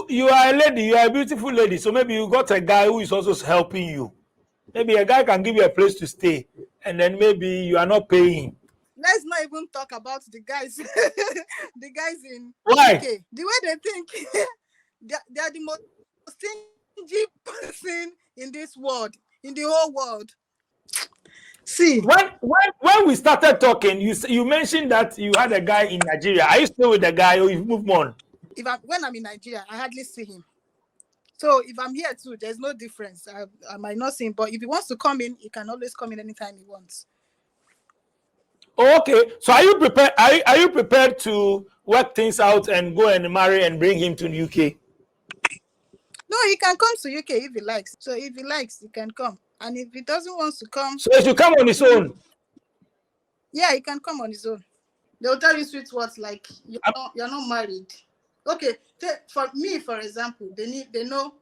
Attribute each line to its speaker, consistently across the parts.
Speaker 1: you are a lady, you are a beautiful lady, so maybe you got a guy who is also helping you. Maybe a guy can give you a place to stay, and then maybe you are not paying.
Speaker 2: Let's not even talk about the guys, the guys in
Speaker 1: Why?
Speaker 2: UK. The way they think, they are the most stingy person in this world, in the whole world. See,
Speaker 1: when we started talking, you mentioned that you had a guy in Nigeria. Are you still with the guy, or you've moved on?
Speaker 2: When I'm in Nigeria, I hardly see him. So if I'm here too, there's no difference. I might not see him, but if he wants to come in, he can always come in anytime he wants.
Speaker 1: Oh, okay. So are you prepared? Are you prepared to work things out and go and marry and bring him to the UK?
Speaker 2: No, he can come to UK if he likes. So if he likes, he can come. And if he doesn't want to come,
Speaker 1: so he should come on his own.
Speaker 2: Yeah, he can come on his own. They'll tell you sweet words like you're not married. Okay, for me, for example, they know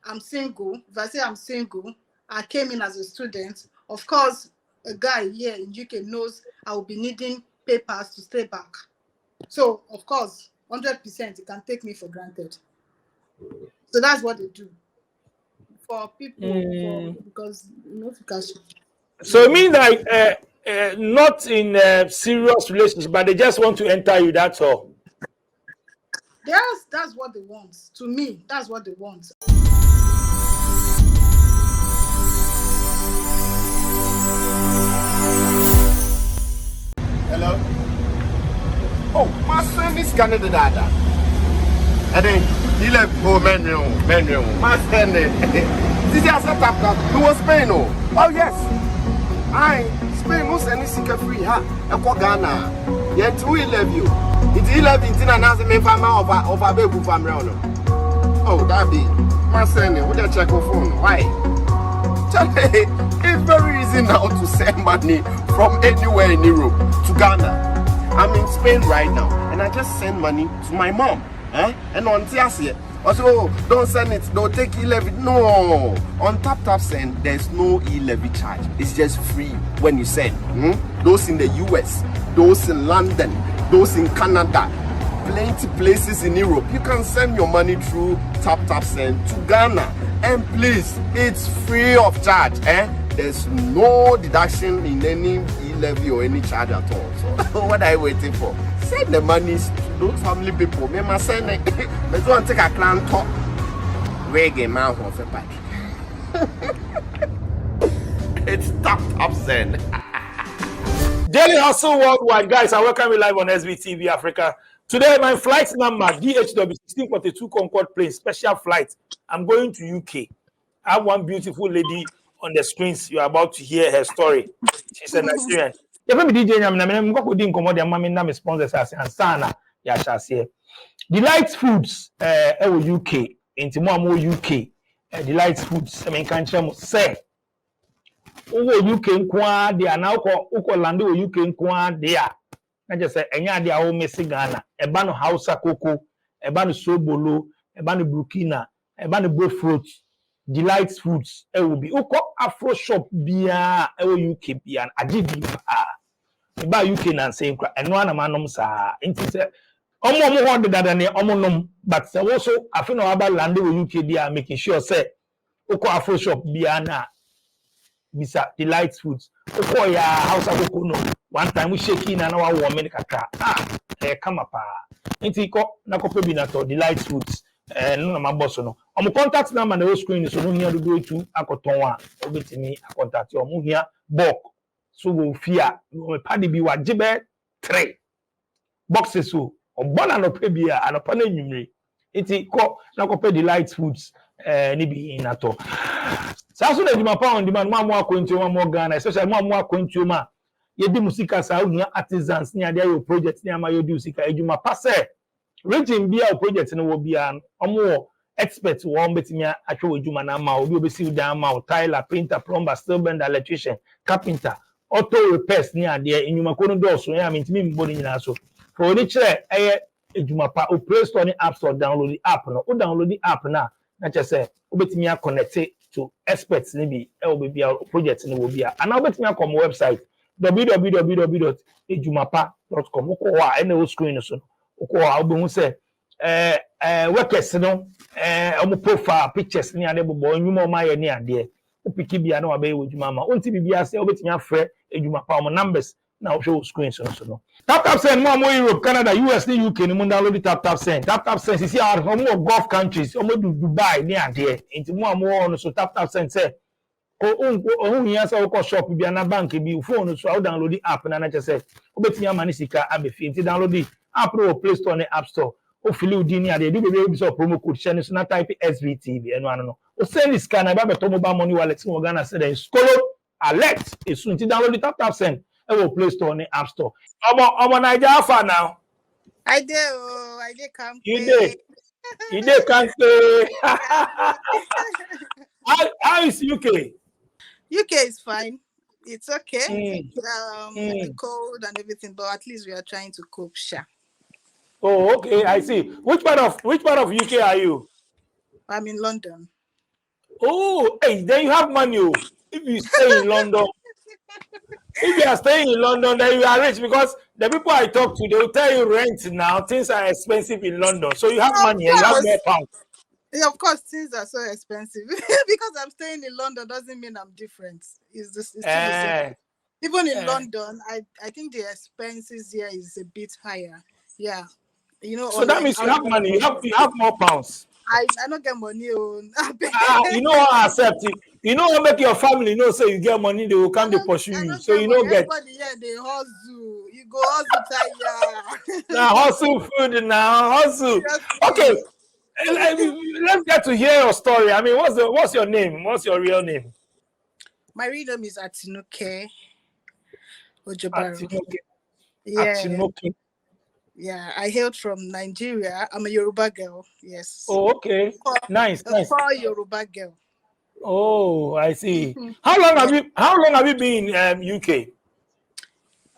Speaker 2: I'm single. If I say I'm single, I came in as a student. Of course, a guy here in UK knows I will be needing papers to stay back. So, of course, 100% he can take me for granted. So that's what they do for people, because
Speaker 1: So it means like not in a serious relationship, but they just want to enter you. That's all.
Speaker 2: Yes, that's what they want. To me, that's what they want.
Speaker 3: Hello? Oh, my son is Canada dada. And then he left menu. My son this is a setup. Who was Spain? Oh yes. Spain was any sicker free ha. Ghana. Yet we love you. It's 11 and as a man of a baby from round. Oh, that be my son. Would you check your phone? Why? It's very easy now to send money from anywhere in Europe to Ghana. I'm in Spain right now, and I just send money to my mom. And on Tiasia, also don't send it, don't take e-levy. No, on tap send, there's no e-levy charge. It's just free when you send. Those in the US, those in London, those in Canada, plenty places in Europe. You can send your money through tap send to Ghana, and please, it's free of charge. There's no deduction in any e-levy or any charge at all. So what are you waiting for? Send the money to those family people. Me must send it. Let's go and take a clan talk. Reggae man of a pack. It's tap send.
Speaker 1: Daily Hustle Worldwide, guys. I welcome you live on SBTV Africa. Today, my flight number DHW 1642 Concorde plane, special flight. I'm going to UK. I have one beautiful lady on the screens. You are about to hear her story. She's a Nigerian. Delight Foods, UK, into more UK. Delight Foods, I mean, can't say. UK kwa they are now uko land UK kwa they are. I just say enya they are missing Ghana. Eba no Hausa Cocoa, eba no Sobolo, eba no Burkina, eba no Bofruit. Delight Foods will be uko Afro shop bia UK bia ajibi eba UK na say nkra eno ana manom sa nti say omo ho de dada ne omo nom but say also afi no aba land UK dia making sure say uko Afro shop bia na Mr. Delight Foods. Oko ya Hausa Cocoa no. One time we shaking na wa warm kakra. Come up. Nti ko na ko pe bi na to Delight Foods. No na maboss no. Omo contact number na screen so no hia do go to akoton a obetimi contact omo hia bulk. So go fear no padi bi wa gibe 3 boxes so. Obona no pe bi a anopa na nwumre. Nti ko na ko pe Delight Foods ni bi na to. Saso na Juma pa on demand mo akontuo mo Ghana especially mo akontuo ma ye di musika sa ohia artisans ni ade ayo project ni ama yo di musika ejuma pa se region bia project ni wo bia omo expert wo betimi atwe ejuma na ma obi obesi dan ma tiler painter plumber steel bender electrician carpenter auto repairs ni ade enyuma ko no do so ya mentimi mbo ni nyina so for oni kire eye ejuma pa o Play Store ni App Store download the app no o download the app na che se obetimi a connect to experts maybe be project in Wobia. And now bet me come website www.ejumapa.com. Oko wa any screen so. Oko wa obo say workers no omo profile pictures ni ade bobo nwuma o ma ye ni ade o piki bia na wa be wodwuma ma onti bibia se obetimi afre edwuma pa omo numbers na wo show screen so no tap send mo Europe Canada US ni UK ni mo download tap send see our omo Gulf countries omo Dubai ni ade enti mo no so tap send say o hia say wo shop bia na bank bi phone so I download the app na say obetimi amani sika abefi enti download the app no Play Store and App Store o fili udi ni ade do be so promo code share so na type SVTV eno ano no o send this scan ba beto mobile money wallet mo Ghana say then scolo alert esu nti download the tap send e wo Play Store and App Store omo Naija afa now
Speaker 2: I did come.
Speaker 1: you dey can't how is UK
Speaker 2: is fine. It's okay. The
Speaker 1: Mm.
Speaker 2: cold and everything, but at least we are trying to cope, sha.
Speaker 1: Oh, okay, I see. Which part of UK are you?
Speaker 2: I'm in London.
Speaker 1: Oh, hey, then you have money. Oh. If you stay in London, if you are staying in London, then you are rich because the people I talk to, they will tell you rent now. Things are expensive in London. So you have
Speaker 2: Of
Speaker 1: money and you have
Speaker 2: course.
Speaker 1: more pounds.
Speaker 2: Yeah, of course, things are so expensive. Because I'm staying in London doesn't mean I'm different. It's still the same. Even in London, I think the expenses here is a bit higher. Yeah. You know,
Speaker 1: So that means you have money. You have more pounds.
Speaker 2: I don't get money.
Speaker 1: You know what accept it. You know what make your family know so you get money, they will come to pursue you. So you know get
Speaker 2: everybody here they hustle. You go hustle tire.
Speaker 1: now hustle food now hustle. Okay. Let's get to hear your story. I mean, what's your name? What's your real name?
Speaker 2: My real name is Atinuke Ojobaro.
Speaker 1: Atinuke.
Speaker 2: Yeah.
Speaker 1: Atinuke.
Speaker 2: Yeah, I hailed from Nigeria. I'm a Yoruba girl. Yes.
Speaker 1: Oh, okay. Nice.
Speaker 2: Poor Yoruba girl.
Speaker 1: Oh, I see. How long have you been in UK?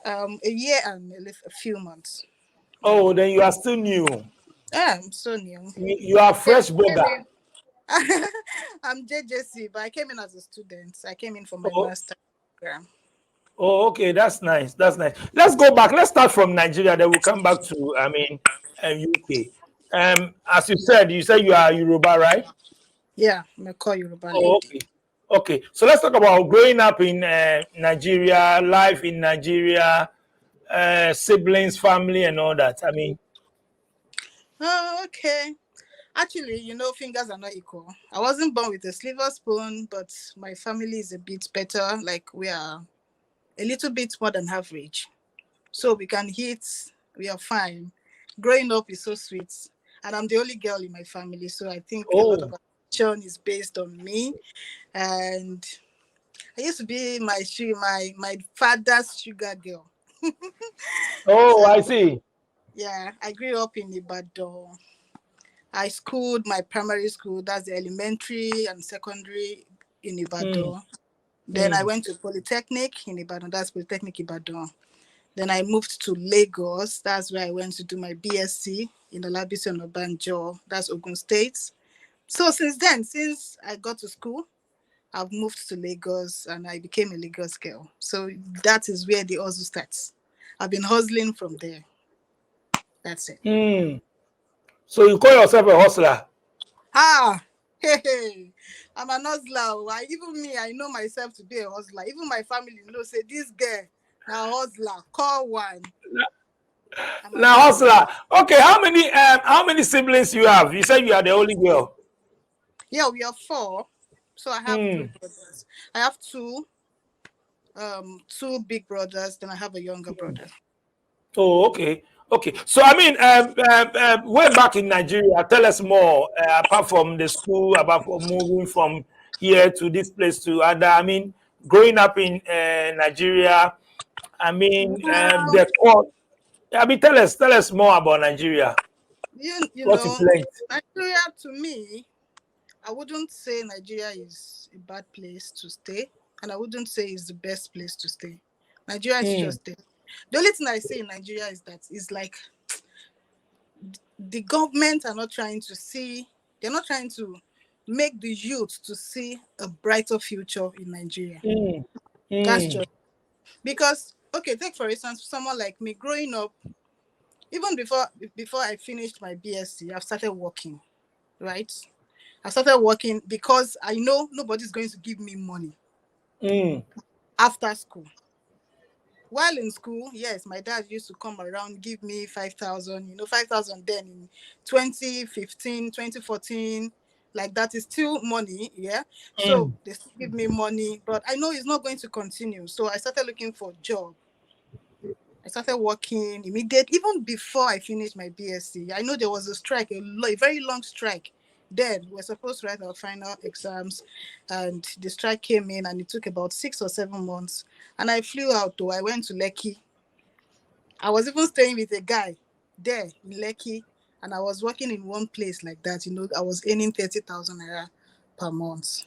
Speaker 2: A year and a few months.
Speaker 1: Oh, then you are still new.
Speaker 2: Yeah, I'm so new.
Speaker 1: You are fresh border.
Speaker 2: I'm JJC, but I came in as a student. I came in for my master's program.
Speaker 1: Oh, okay, that's nice. Let's go back. Let's start from Nigeria. Then we'll come back to UK. As you said you are Yoruba, right?
Speaker 2: Yeah, I'm a core Yoruba lady.
Speaker 1: Oh, okay. So let's talk about growing up in Nigeria, life in Nigeria, siblings, family, and all that. I mean.
Speaker 2: Oh, okay. Actually, fingers are not equal. I wasn't born with a silver spoon, but my family is a bit better. Like we are a little bit more than average. So we can hit, we are fine. Growing up is so sweet. And I'm the only girl in my family. So I think a lot of attention is based on me. And I used to be my father's sugar girl.
Speaker 1: So, I see.
Speaker 2: Yeah, I grew up in Ibadan. I schooled my primary school, that's the elementary and secondary in Ibadan. Then I went to Polytechnic in Ibadan, that's Polytechnic Ibadan. Then I moved to Lagos, that's where I went to do my BSc in Olabisi Onabanjo, that's Ogun State. So since I got to school, I've moved to Lagos and I became a Lagos girl. So that is where the hustle starts. I've been hustling from there. That's it.
Speaker 1: So you call yourself a hustler?
Speaker 2: Hey, I'm an hustler. I know myself to be a hustler. Even my family say this girl now hustler. Call one.
Speaker 1: Now hustler. Okay, how many siblings you have? You said you are the only girl.
Speaker 2: Yeah, we are 4. So I have 3 brothers. I have two big brothers. Then I have a younger brother.
Speaker 1: Oh, okay. So I mean, way back in Nigeria, tell us more. Apart from the school, apart from moving from here to this place to other. I mean, growing up in Nigeria. I mean, the court. I mean, tell us more about Nigeria.
Speaker 2: What Nigeria, to me, I wouldn't say Nigeria is a bad place to stay, and I wouldn't say it's the best place to stay. Nigeria is just there. The only thing I say in Nigeria is that it's like the government are not trying to see, they're not trying to make the youth to see a brighter future in Nigeria. That's just because, okay, take for instance, someone like me growing up, even before I finished my BSc, I've started working, right? I started working because I know nobody's going to give me money after school. While in school, yes, my dad used to come around, give me 5,000, 5,000 then in 2015, 2014, like that is still money, yeah. So they still give me money, but I know it's not going to continue. So I started looking for a job. I started working immediately, even before I finished my BSc. I know there was a strike, a very long strike. Then we were supposed to write our final exams, and the strike came in, and it took about 6 or 7 months. And I flew out, though. I went to Lekki. I was even staying with a guy there in Lekki, and I was working in one place like that. I was earning 30,000 naira per month.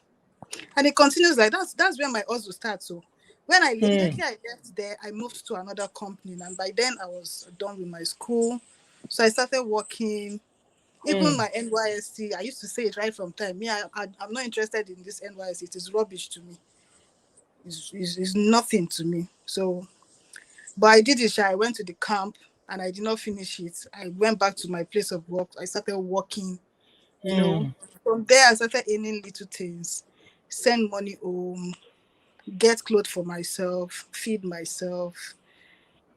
Speaker 2: And it continues like that. That's where my hustle starts. So when immediately I left there, I moved to another company, and by then I was done with my school. So I started working. Even my NYSC, I used to say it right from time. I'm not interested in this NYSC. It is rubbish to me. It's nothing to me. So, but I did it. I went to the camp and I did not finish it. I went back to my place of work. I started working. From there I started earning little things, send money home, get clothes for myself, feed myself.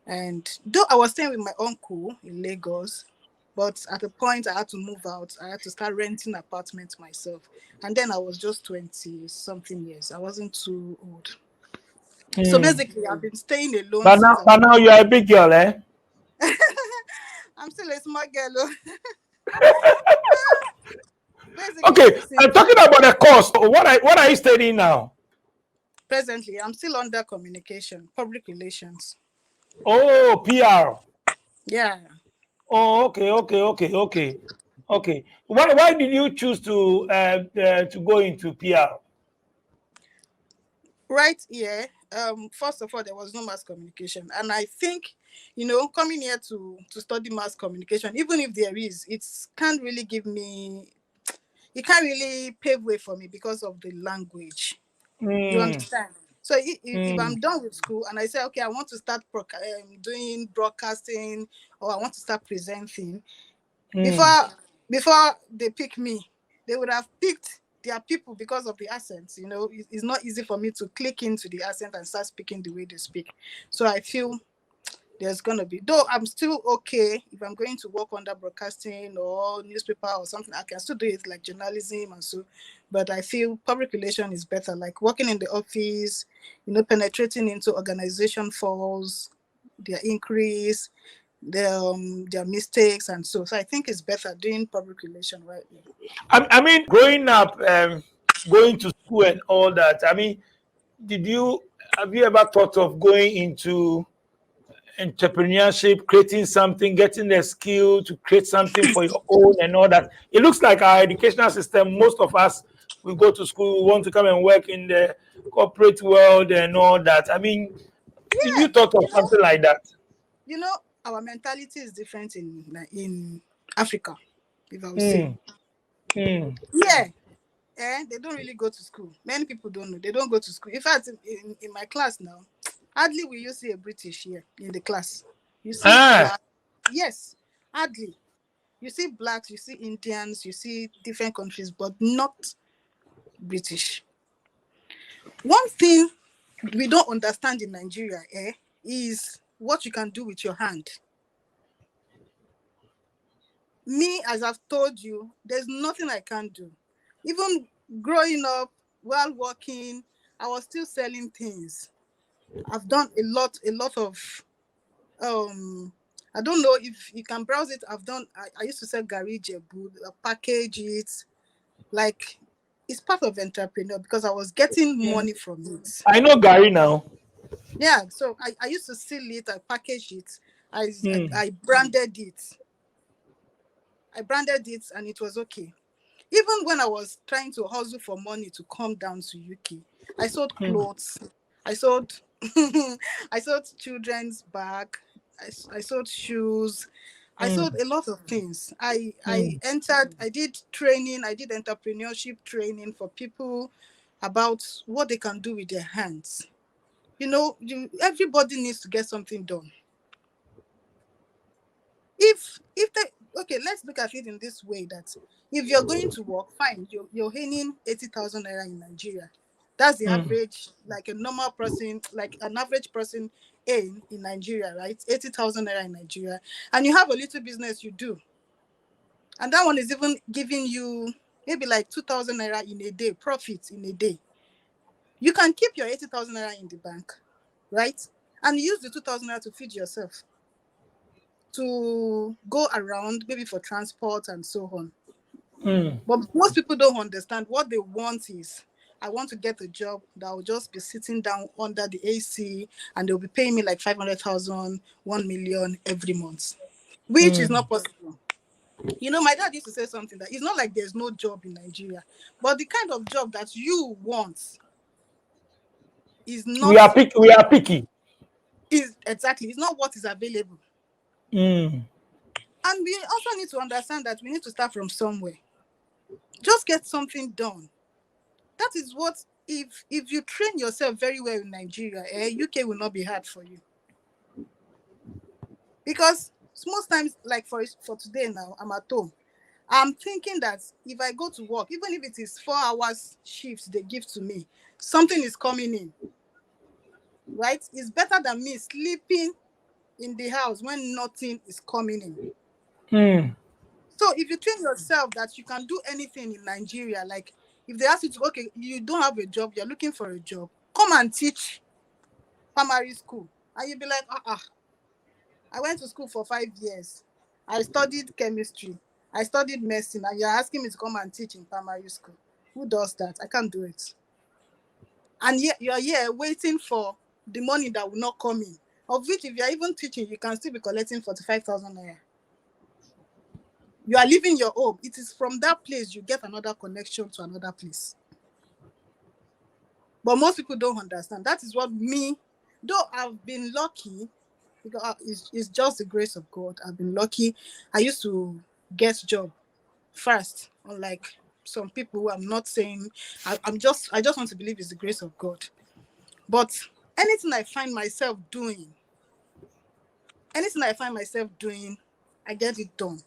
Speaker 2: And though I was staying with my uncle in Lagos, but at a point I had to move out. I had to start renting apartments myself. And then I was just 20 something years. I wasn't too old. So basically I've been staying alone
Speaker 1: But now you are a big girl, eh?
Speaker 2: I'm still a small girl.
Speaker 1: Okay, I'm talking about the course. What are you studying now?
Speaker 2: Presently, I'm still under communication, public relations.
Speaker 1: Oh, PR.
Speaker 2: Yeah.
Speaker 1: Oh, okay. Why did you choose to go into PR?
Speaker 2: Right here, first of all, there was no mass communication, and I think, coming here to study mass communication, even if there is, it can't really pave way for me because of the language. You understand? So if I'm done with school and I say, okay, I want to start doing broadcasting, or I want to start presenting, before they pick me, they would have picked their people because of the accents. It's not easy for me to click into the accent and start speaking the way they speak. So I feel there's gonna be, though I'm still okay if I'm going to work under broadcasting or newspaper or something, I can still do it like journalism and so, but I feel public relation is better, like working in the office, penetrating into organization files, their inquiries, their mistakes, and so I think it's better doing public relation right now.
Speaker 1: I mean, growing up, going to school and all that. I mean, have you ever thought of going into entrepreneurship, creating something, getting the skill to create something for your own and all that? It looks like our educational system, most of us, we go to school, we want to come and work in the corporate world and all that. I mean, did you thought of something like that?
Speaker 2: Our mentality is different in Africa, if I would say. Yeah. They don't really go to school. Many people don't know. They don't go to school. In fact, in my class now, hardly will you see a British here in the class. You see black. Yes, hardly. You see blacks, you see Indians, you see different countries, but not British. One thing we don't understand in Nigeria is what you can do with your hand. Me, as I've told you, there's nothing I can't do. Even growing up, while working, I was still selling things. I've done a lot of, I don't know if you can browse it. I used to sell Gari Jebu, package it. Like, it's part of entrepreneur because I was getting money from it.
Speaker 1: I know Gary now.
Speaker 2: Yeah, so I used to seal it, I packaged it, I branded it. I branded it and it was okay. Even when I was trying to hustle for money to come down to UK, I sold clothes. I sold I sold children's bag. I sold shoes. I sold a lot of things. I did training. I did entrepreneurship training for people about what they can do with their hands. Everybody needs to get something done. If they, okay, let's look at it in this way, that if you're going to work, fine, you're earning 80,000 naira in Nigeria. That's the average, like a normal person, like an average person earn in Nigeria, right? 80,000 naira in Nigeria. And you have a little business you do. And that one is even giving you maybe like 2,000 naira in a day, profit in a day. You can keep your 80,000 naira in the bank, right? And use the 2,000 naira to feed yourself, to go around, maybe for transport and so on. But most people don't understand. What they want is, I want to get a job that will just be sitting down under the AC and they'll be paying me like 500,000, 1 million every month, which is not possible. You know, my dad used to say something that it's not like there's no job in Nigeria, but the kind of job that you want is not.
Speaker 1: We are picky.
Speaker 2: Is exactly, it's not what is available. And we also need to understand that we need to start from somewhere. Just get something done. That is what, if you train yourself very well in Nigeria, UK will not be hard for you. Because most times, like for today now, I'm at home. I'm thinking that if I go to work, even if it is 4 hours shifts they give to me, something is coming in. Right? It's better than me sleeping in the house when nothing is coming in. So if you train yourself that you can do anything in Nigeria, like if they ask you to, okay, you don't have a job, you're looking for a job, come and teach primary school. And you'll be like, I went to school for 5 years. I studied chemistry. I studied medicine. And you're asking me to come and teach in primary school. Who does that? I can't do it. And yet you're here waiting for the money that will not come in. Of which, if you're even teaching, you can still be collecting 45,000 naira. You are leaving your home. It is from that place you get another connection to another place. But most people don't understand. That is what me, though I've been lucky, because it's just the grace of God. I've been lucky. I used to get job fast, unlike some people who I'm not saying. I just want to believe it's the grace of God. But anything I find myself doing, I get it done.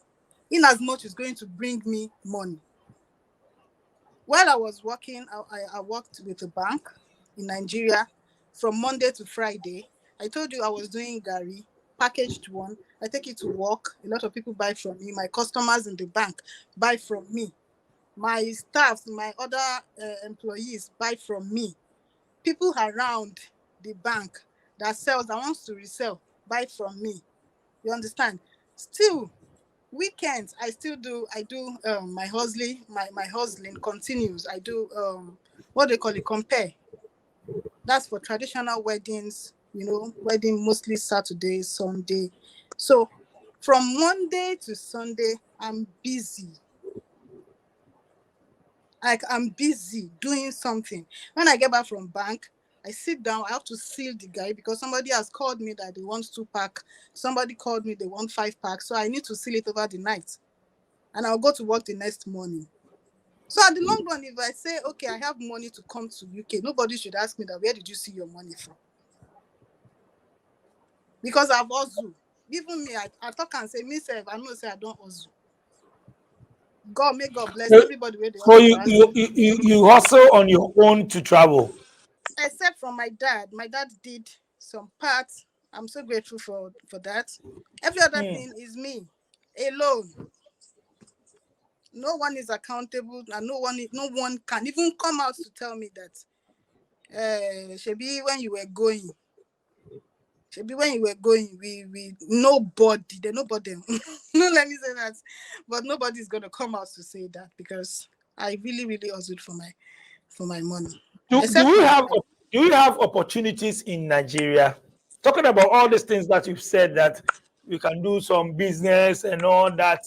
Speaker 2: In as much as going to bring me money. While I was working, I worked with a bank in Nigeria from Monday to Friday. I told you I was doing Gary, packaged one. I take it to work. A lot of people buy from me. My customers in the bank buy from me. My staff, my other employees buy from me. People around the bank that wants to resell, buy from me. You understand? Still, weekends I do my hustling. My hustling continues. I do what they call it, compare. That's for traditional weddings, wedding mostly Saturday, Sunday. So from Monday to Sunday, I'm busy. Like, I'm busy doing something. When I get back from bank, I sit down. I have to seal the guy because somebody has called me that they want 2-pack. Somebody called me they want 5-pack. So I need to seal it over the night. And I'll go to work the next morning. So at the long run, if I say, okay, I have money to come to UK, nobody should ask me that, where did you see your money from? Because I've hustled. Even me, I talk and say, myself, I know say I don't hustle. God, may God bless everybody.
Speaker 1: So you hustle on your own to travel?
Speaker 2: Except from my dad. My dad did some parts. I'm so grateful for that. Every other thing is me alone. No one is accountable, and no one can even come out to tell me that Shebi, when you were going, we nobody, they nobody. No, let me say that. But nobody's gonna come out to say that because I really, really hustled for my money.
Speaker 1: Do you have opportunities in Nigeria? Talking about all these things that you've said, that we can do some business and all that.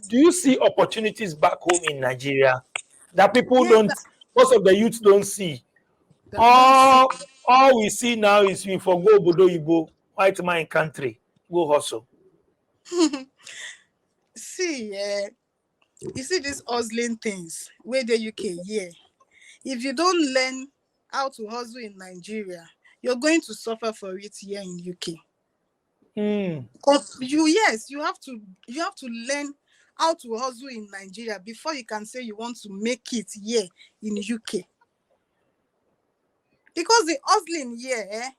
Speaker 1: Do you see opportunities back home in Nigeria that people most of the youth don't see? All we see now is we forgo Obodo Igbo, white man country, go hustle.
Speaker 2: See, you see these hustling things where the UK, if you don't learn how to hustle in Nigeria, you're going to suffer for it here in UK.
Speaker 1: Mm.
Speaker 2: You have to learn how to hustle in Nigeria before you can say you want to make it here in UK. Because the hustling here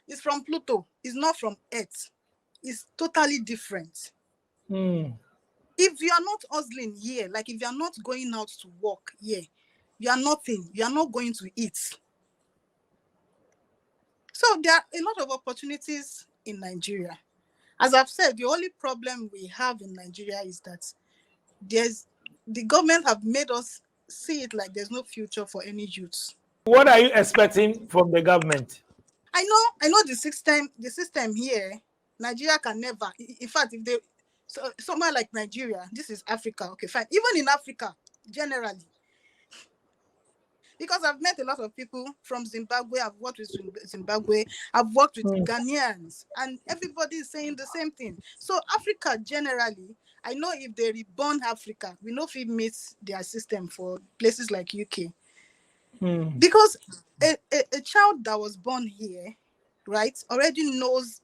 Speaker 2: is from Pluto, it's not from Earth. It's totally different.
Speaker 1: Mm.
Speaker 2: If you are not hustling here, like if you are not going out to work here, you are nothing. You are not going to eat. So there are a lot of opportunities in Nigeria. As I've said, the only problem we have in Nigeria is that the government have made us see it like there's no future for any youth.
Speaker 1: What are you expecting from the government?
Speaker 2: I know the system here, Nigeria can never. In fact, if they somewhere like Nigeria, this is Africa, okay, fine. Even in Africa, generally, because I've met a lot of people from Zimbabwe, I've worked with Zimbabwe, I've worked with Ghanaians, and everybody is saying the same thing. So Africa generally, I know if they reborn Africa, we know if it meets their system for places like UK. Because a child that was born here, right, already knows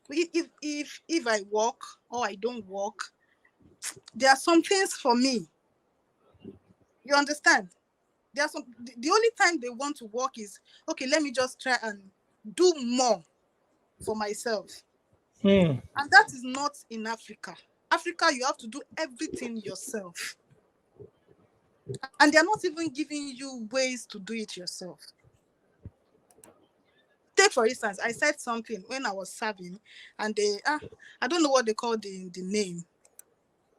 Speaker 2: if I walk or I don't walk, there are some things for me. You understand? There are some. The only time they want to work is, okay, let me just try and do more for myself. And that is not in Africa. Africa, you have to do everything yourself. And they're not even giving you ways to do it yourself. Take, for instance, I said something when I was serving, and I don't know what they call the name,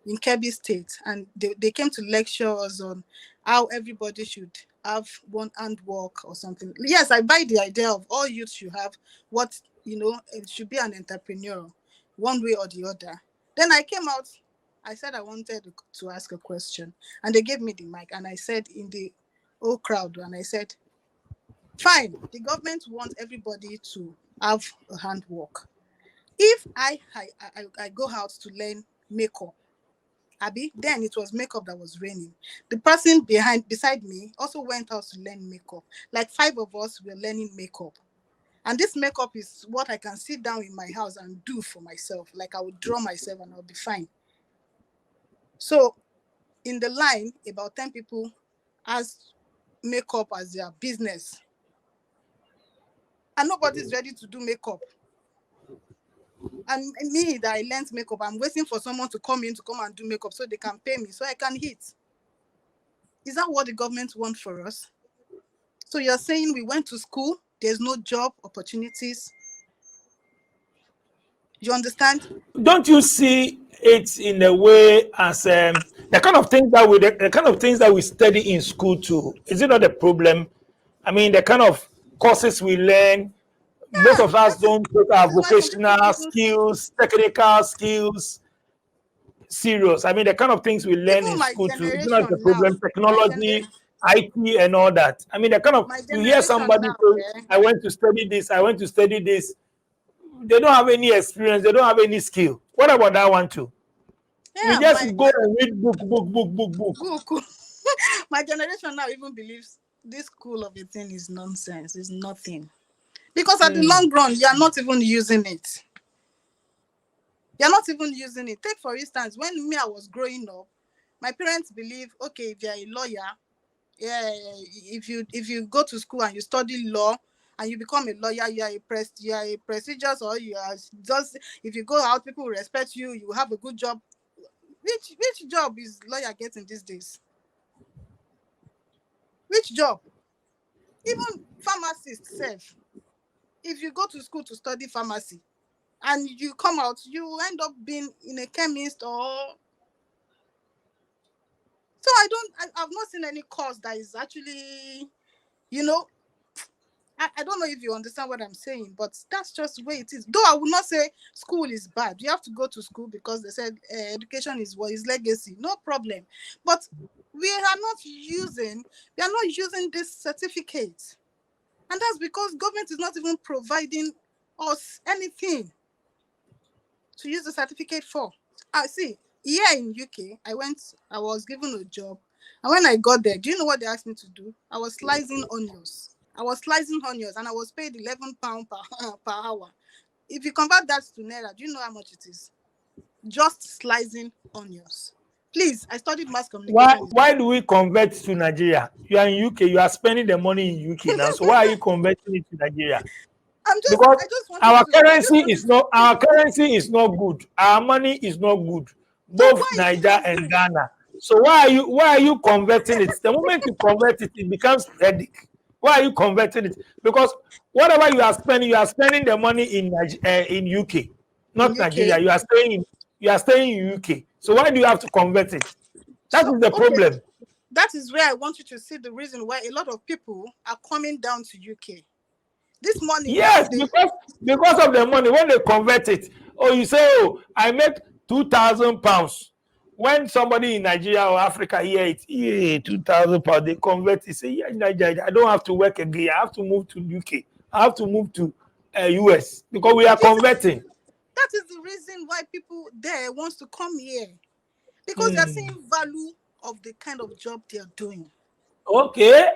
Speaker 2: in Kebbi State, and they came to lecture us on how everybody should have one hand work or something. Yes, I buy the idea of all youth should have what, it should be an entrepreneur, one way or the other. Then I came out, I said I wanted to ask a question, and they gave me the mic, and I said in the whole crowd, and I said, fine, the government wants everybody to have a handwork. If I go out to learn makeup, Abby, then it was makeup that was raining. The person beside me also went out to learn makeup. Like 5 of us were learning makeup. And this makeup is what I can sit down in my house and do for myself. Like I would draw myself and I'll be fine. So in the line, about 10 people has makeup as their business. And nobody's ready to do makeup. And me that I learned makeup, I'm waiting for someone to come and do makeup so they can pay me so I can eat. Is that what the government wants for us? So you're saying we went to school, there's no job opportunities. You understand?
Speaker 1: Don't you see it in a way as the kind of things that we study in school too? Is it not a problem? I mean, the kind of courses we learn, most of us don't take our vocational skills, technical skills serious. I mean, the kind of things we learn in school too. It's not a problem. Technology, IT, and all that. I mean, the kind of you hear somebody say, "I went to study this. I went to study this." They don't have any experience. They don't have any skill. What about that one too? We just go and read book.
Speaker 2: My generation now even believes this school of a thing is nonsense. It's nothing. Because at the long run, you are not even using it. You're not even using it. Take, for instance, when I was growing up, my parents believe, okay, if you're a lawyer, if you go to school and you study law and you become a lawyer, you are a prestigious, or you are just, if you go out, people will respect you, you have a good job. Which job is lawyer getting these days? Which job? Even pharmacists self. If you go to school to study pharmacy and you come out, you end up being in a chemist or. So I've not seen any course that is actually, I don't know if you understand what I'm saying, but that's just the way it is. Though I would not say school is bad. You have to go to school because they said education is what is legacy. No problem. But we are not using this certificate. And that's because government is not even providing us anything to use the certificate for. I see, here in UK, I was given a job. And when I got there, do you know what they asked me to do? I was slicing onions and I was paid £11 per hour. if you convert that to naira, do you know how much it is? Just slicing onions. Please, I studied mass communication.
Speaker 1: Why do we convert to Nigeria? You are in UK, you are spending the money in UK now. So why are you converting it to Nigeria? Because
Speaker 2: I just wanted
Speaker 1: our
Speaker 2: to,
Speaker 1: currency is not good. Our money is not good. Both Niger and Ghana. So why are you converting it? The moment you convert it, it becomes headache. Why are you converting it? Because whatever you are spending the money in UK, not
Speaker 2: in UK.
Speaker 1: Nigeria. You are staying in UK. So why do you have to convert it? That is the problem.
Speaker 2: That is where I want you to see the reason why a lot of people are coming down to UK. This money.
Speaker 1: Yes, because of the money. When they convert it, you say, oh, I make £2,000. When somebody in Nigeria or Africa hear it, yeah, £2,000, they convert it. Say, yeah, Nigeria, I don't have to work again. I have to move to UK. I have to move to US because we are converting.
Speaker 2: That is the reason why people there wants to come here, because they're seeing value of the kind of job they are doing.
Speaker 1: Okay.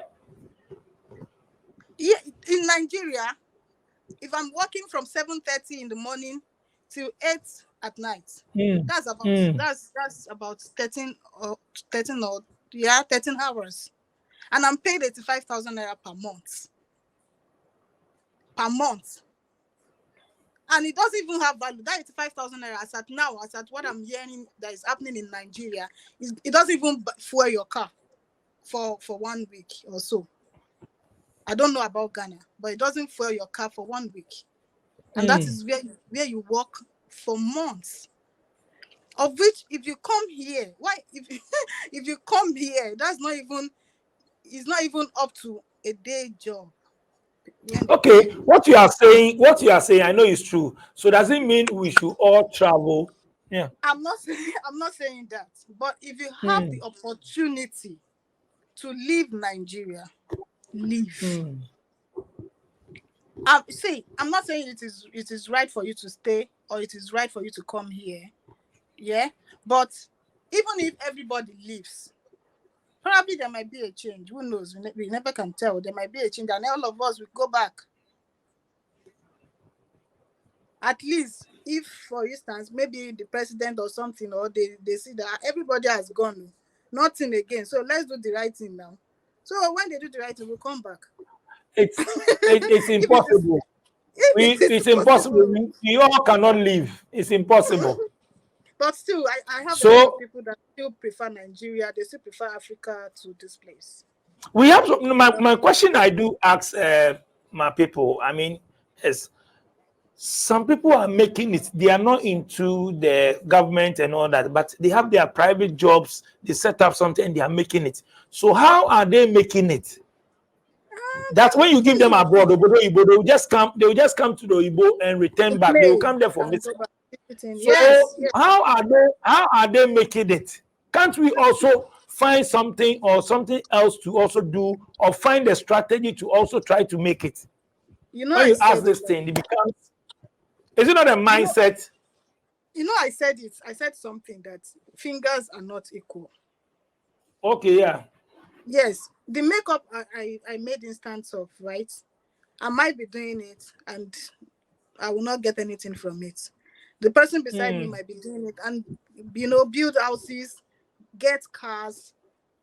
Speaker 2: Yeah, in Nigeria, if I'm working from 7:30 in the morning till 8 at night, that's about 13 hours, and I'm paid 85,000 naira per month, and it doesn't even have value. That 85,000 naira, as at what I'm hearing that is happening in Nigeria, it doesn't even fuel your car for 1 week or so. I don't know about Ghana, but it doesn't fuel your car for 1 week. And that is where you work for months. Of which, if you come here, if you come here, it's not even up to a day job.
Speaker 1: Okay, what you are saying, I know is true. So does it mean we should all travel? Yeah.
Speaker 2: I'm not saying that. But if you have the opportunity to leave Nigeria, leave. See, I'm not saying it is right for you to stay or it is right for you to come here. Yeah. But even if everybody leaves, probably there might be a change. Who knows? We never can tell. There might be a change, and all of us will go back. At least, if, for instance, maybe the president or something, or they see that everybody has gone, nothing again. So let's do the right thing now. So when they do the right thing, we'll come back.
Speaker 1: It's impossible. It's impossible. We all cannot leave. It's impossible.
Speaker 2: But still, I have a lot of people that still prefer Nigeria. They still prefer Africa to this place.
Speaker 1: We have my question. I do ask my people. I mean, is some people are making it. They are not into the government and all that, but they have their private jobs. They set up something and they are making it. So how are they making it? That's when you give them abroad, they will just come to the Igbo and return back. They will come there for meeting. So how are they making it? Can't we also find something or something else to also do, or find a strategy to also try to make it? When you ask this thing, it becomes, is it not a mindset?
Speaker 2: I said it. I said something that fingers are not equal.
Speaker 1: Okay, yeah.
Speaker 2: Yes, the makeup I made instance of, right? I might be doing it and I will not get anything from it. The person beside me might be doing it and, build houses, get cars,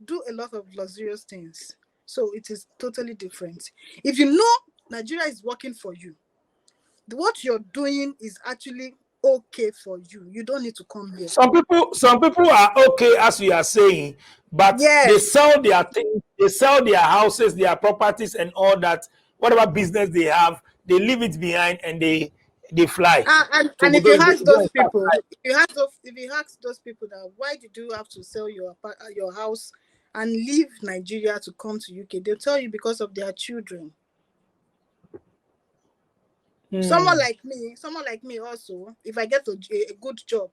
Speaker 2: do a lot of luxurious things. So it is totally different. If you know Nigeria is working for you, what you're doing is actually okay for you. You don't need to come here.
Speaker 1: Some people are okay, as you are saying, but they sell their things, they sell their houses, their properties, and all that. Whatever business they have, they leave it behind and they fly.
Speaker 2: And if you ask those people, that why did you have to sell your house and leave Nigeria to come to UK, they'll tell you because of their children. Someone like me also, if I get a good job,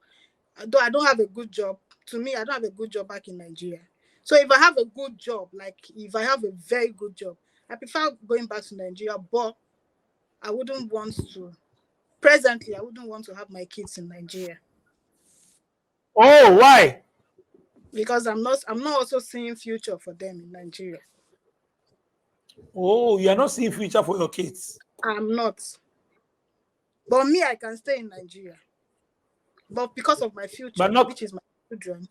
Speaker 2: though I don't have a good job, to me, I don't have a good job back in Nigeria. So if I have a good job, like if I have a very good job, I prefer going back to Nigeria, but I wouldn't want to. Presently, I wouldn't want to have my kids in Nigeria.
Speaker 1: Oh, why?
Speaker 2: Because I'm not also seeing future for them in Nigeria.
Speaker 1: Oh, you are not seeing future for your kids?
Speaker 2: I'm not. But me, I can stay in Nigeria. But because of my future,
Speaker 1: But not
Speaker 2: which is my children,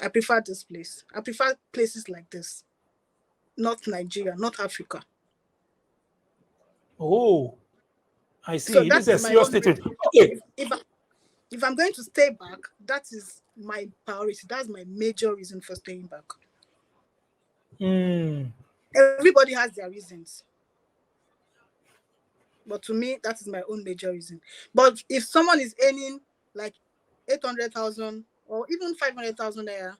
Speaker 2: I prefer this place. I prefer places like this. Not Nigeria, not Africa.
Speaker 1: oh, I
Speaker 2: So
Speaker 1: see. This
Speaker 2: that
Speaker 1: is a
Speaker 2: is my
Speaker 1: serious
Speaker 2: own
Speaker 1: statement.
Speaker 2: reason.
Speaker 1: Okay.
Speaker 2: If I'm going to stay back, that is my priority. That's my major reason for staying back.
Speaker 1: Mm.
Speaker 2: Everybody has their reasons. But to me, that is my own major reason. But if someone is earning like 800,000 or even 500,000 naira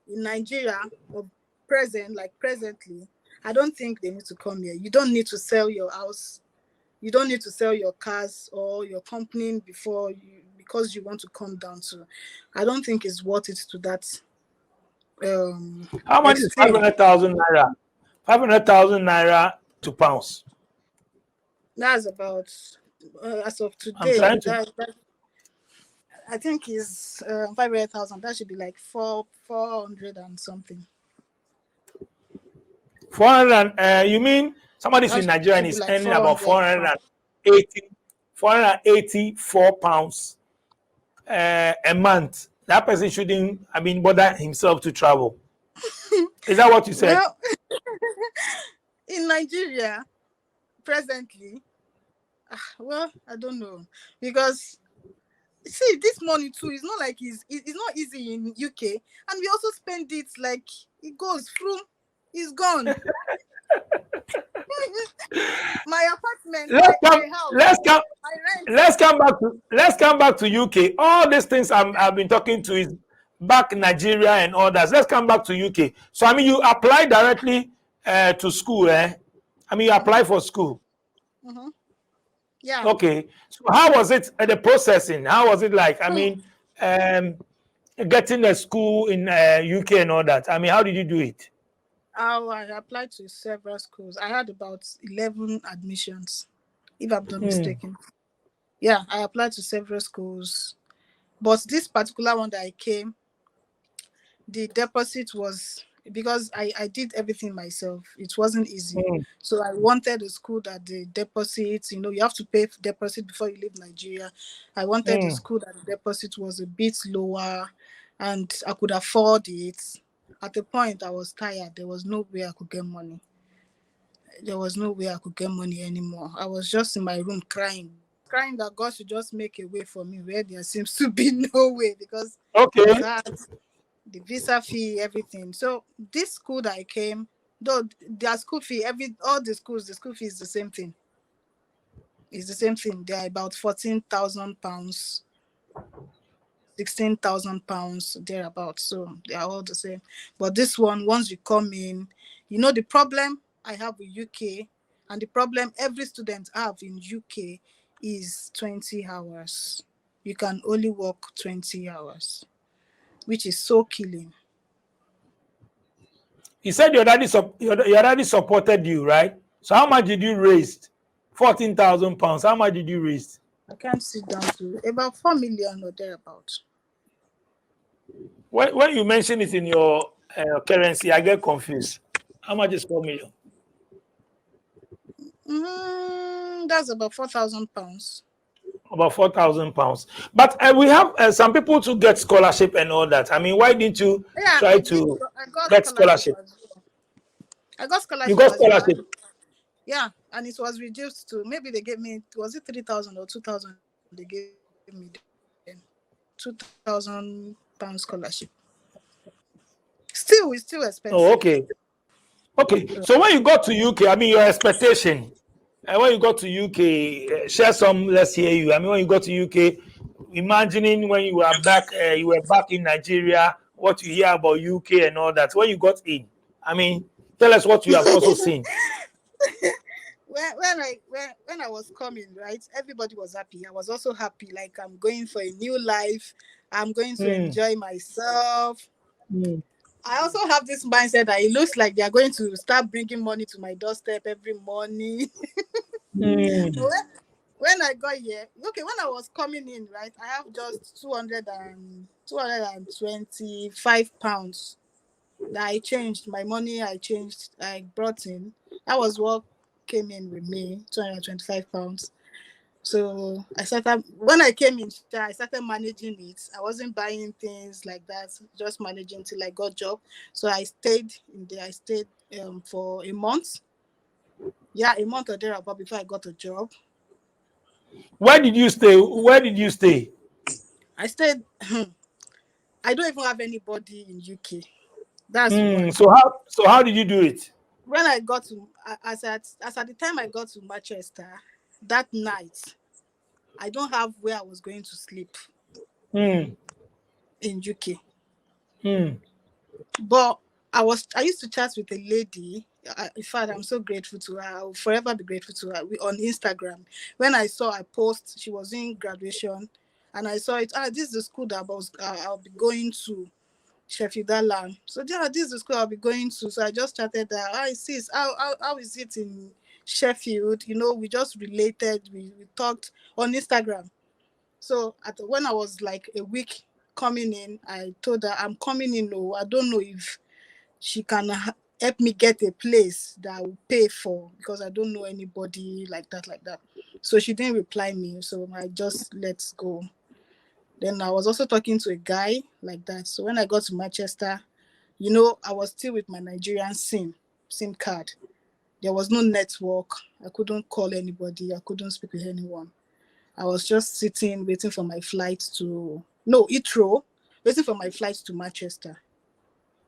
Speaker 2: in Nigeria or presently, I don't think they need to come here. You don't need to sell your house. You don't need to sell your cars or your company because you want to come down to. I don't think it's worth it to that
Speaker 1: How much is
Speaker 2: extreme.
Speaker 1: 500,000 naira? 500,000 naira to pounds.
Speaker 2: That's about as of
Speaker 1: I'm
Speaker 2: today.
Speaker 1: trying to.
Speaker 2: I think is 500,000. That should be like 400 and something.
Speaker 1: 400. You mean somebody's in Nigeria and
Speaker 2: should be
Speaker 1: is
Speaker 2: like
Speaker 1: earning about
Speaker 2: 400
Speaker 1: 484 pounds a month? That person shouldn't, bother himself to travel. Is that what you said?
Speaker 2: Well, in Nigeria, presently, well, I don't know, because see, this money too is not like it's not easy in UK, and we also spend it like it goes through, it's gone. My apartment, my house, my rent.
Speaker 1: Let's come back to UK. All these things I've been talking to is back in Nigeria and others. Let's come back to UK. So you apply directly to school, eh? You apply for school.
Speaker 2: Mm-hmm. Yeah.
Speaker 1: Okay. So how was it the processing? How was it like? Getting a school in UK and all that. How did you do it?
Speaker 2: I applied to several schools. I had about 11 admissions, if I'm not mistaken. Yeah, I applied to several schools. But this particular one that I came, the deposit was, because I did everything myself. It wasn't easy. So I wanted a school that the deposit, you have to pay deposit before you leave Nigeria. I wanted a school that the deposit was a bit lower and I could afford it. At the point I was tired. There was no way I could get money. There was no way I could get money anymore. I was just in my room crying that God should just make a way for me where there seems to be no way, because the visa fee, everything. So this school that I came, though their school fee, all the schools, the school fee is the same thing. It's the same thing. They are about 14,000 pounds, 16,000 pounds, thereabouts. So they are all the same. But this one, once you come in, the problem I have with UK and the problem every student have in UK is 20 hours. You can only work 20 hours, which is so killing.
Speaker 1: You said your daddy supported you, right? So how much did you raise? 14,000 pounds. How much did you raise?
Speaker 2: I can't sit down to about 4 million or thereabouts.
Speaker 1: When you mention it in your currency, I get confused. How much is 4 million?
Speaker 2: That's about 4,000 pounds.
Speaker 1: About 4,000 pounds. But we have some people to get scholarship and all that. Why didn't you try to get scholarship?
Speaker 2: I got scholarship.
Speaker 1: You got scholarship?
Speaker 2: Yeah, and it was reduced to, maybe they gave me, was it 3,000 or 2,000? They gave me 2,000 pound scholarship. It's still expensive.
Speaker 1: Oh, okay. Okay. So when you got to UK, your expectation, when you got to UK, share some, let's hear you. When you got to UK, imagining when you were back in Nigeria, what you hear about UK and all that. When you got in, tell us what you have also seen.
Speaker 2: When I was coming, right, everybody was happy. I was also happy. Like, I'm going for a new life. I'm going to enjoy myself. I also have this mindset that it looks like they are going to start bringing money to my doorstep every morning. When I got here, when I was coming in, right, I have just 225 pounds that I changed. My money I brought in. That was what came in with me, 225 pounds. So I started when I came in, I started managing it. I wasn't buying things like that, just managing till I got job. So I stayed in there. I stayed for a month. Yeah, a month or thereabout before I got a job.
Speaker 1: Where did you stay? Where did you stay?
Speaker 2: I stayed. I don't even have anybody in UK. That's one.
Speaker 1: So how did you do it?
Speaker 2: When I got to as at the time I got to Manchester that night, I don't have where I was going to sleep
Speaker 1: Hmm.
Speaker 2: in UK.
Speaker 1: Hmm.
Speaker 2: But I used to chat with a lady. In fact, I'm so grateful to her. I will forever be grateful to her. On Instagram, when I saw her post, she was in graduation, and I saw it. This is the school that I'll be going to, Sheffield Alarm. So yeah, this is the school I'll be going to. So I just chatted her. I sis, how is it in Sheffield? We just related. We talked on Instagram. So when I was like a week coming in, I told her I'm coming in. No, I don't know if she can help me get a place that I will pay for because I don't know anybody like that. So she didn't reply me. So I just let go. Then I was also talking to a guy like that. So when I got to Manchester, I was still with my Nigerian SIM card. There was no network. I couldn't call anybody. I couldn't speak with anyone. I was just sitting, waiting for my flight Heathrow, waiting for my flight to Manchester.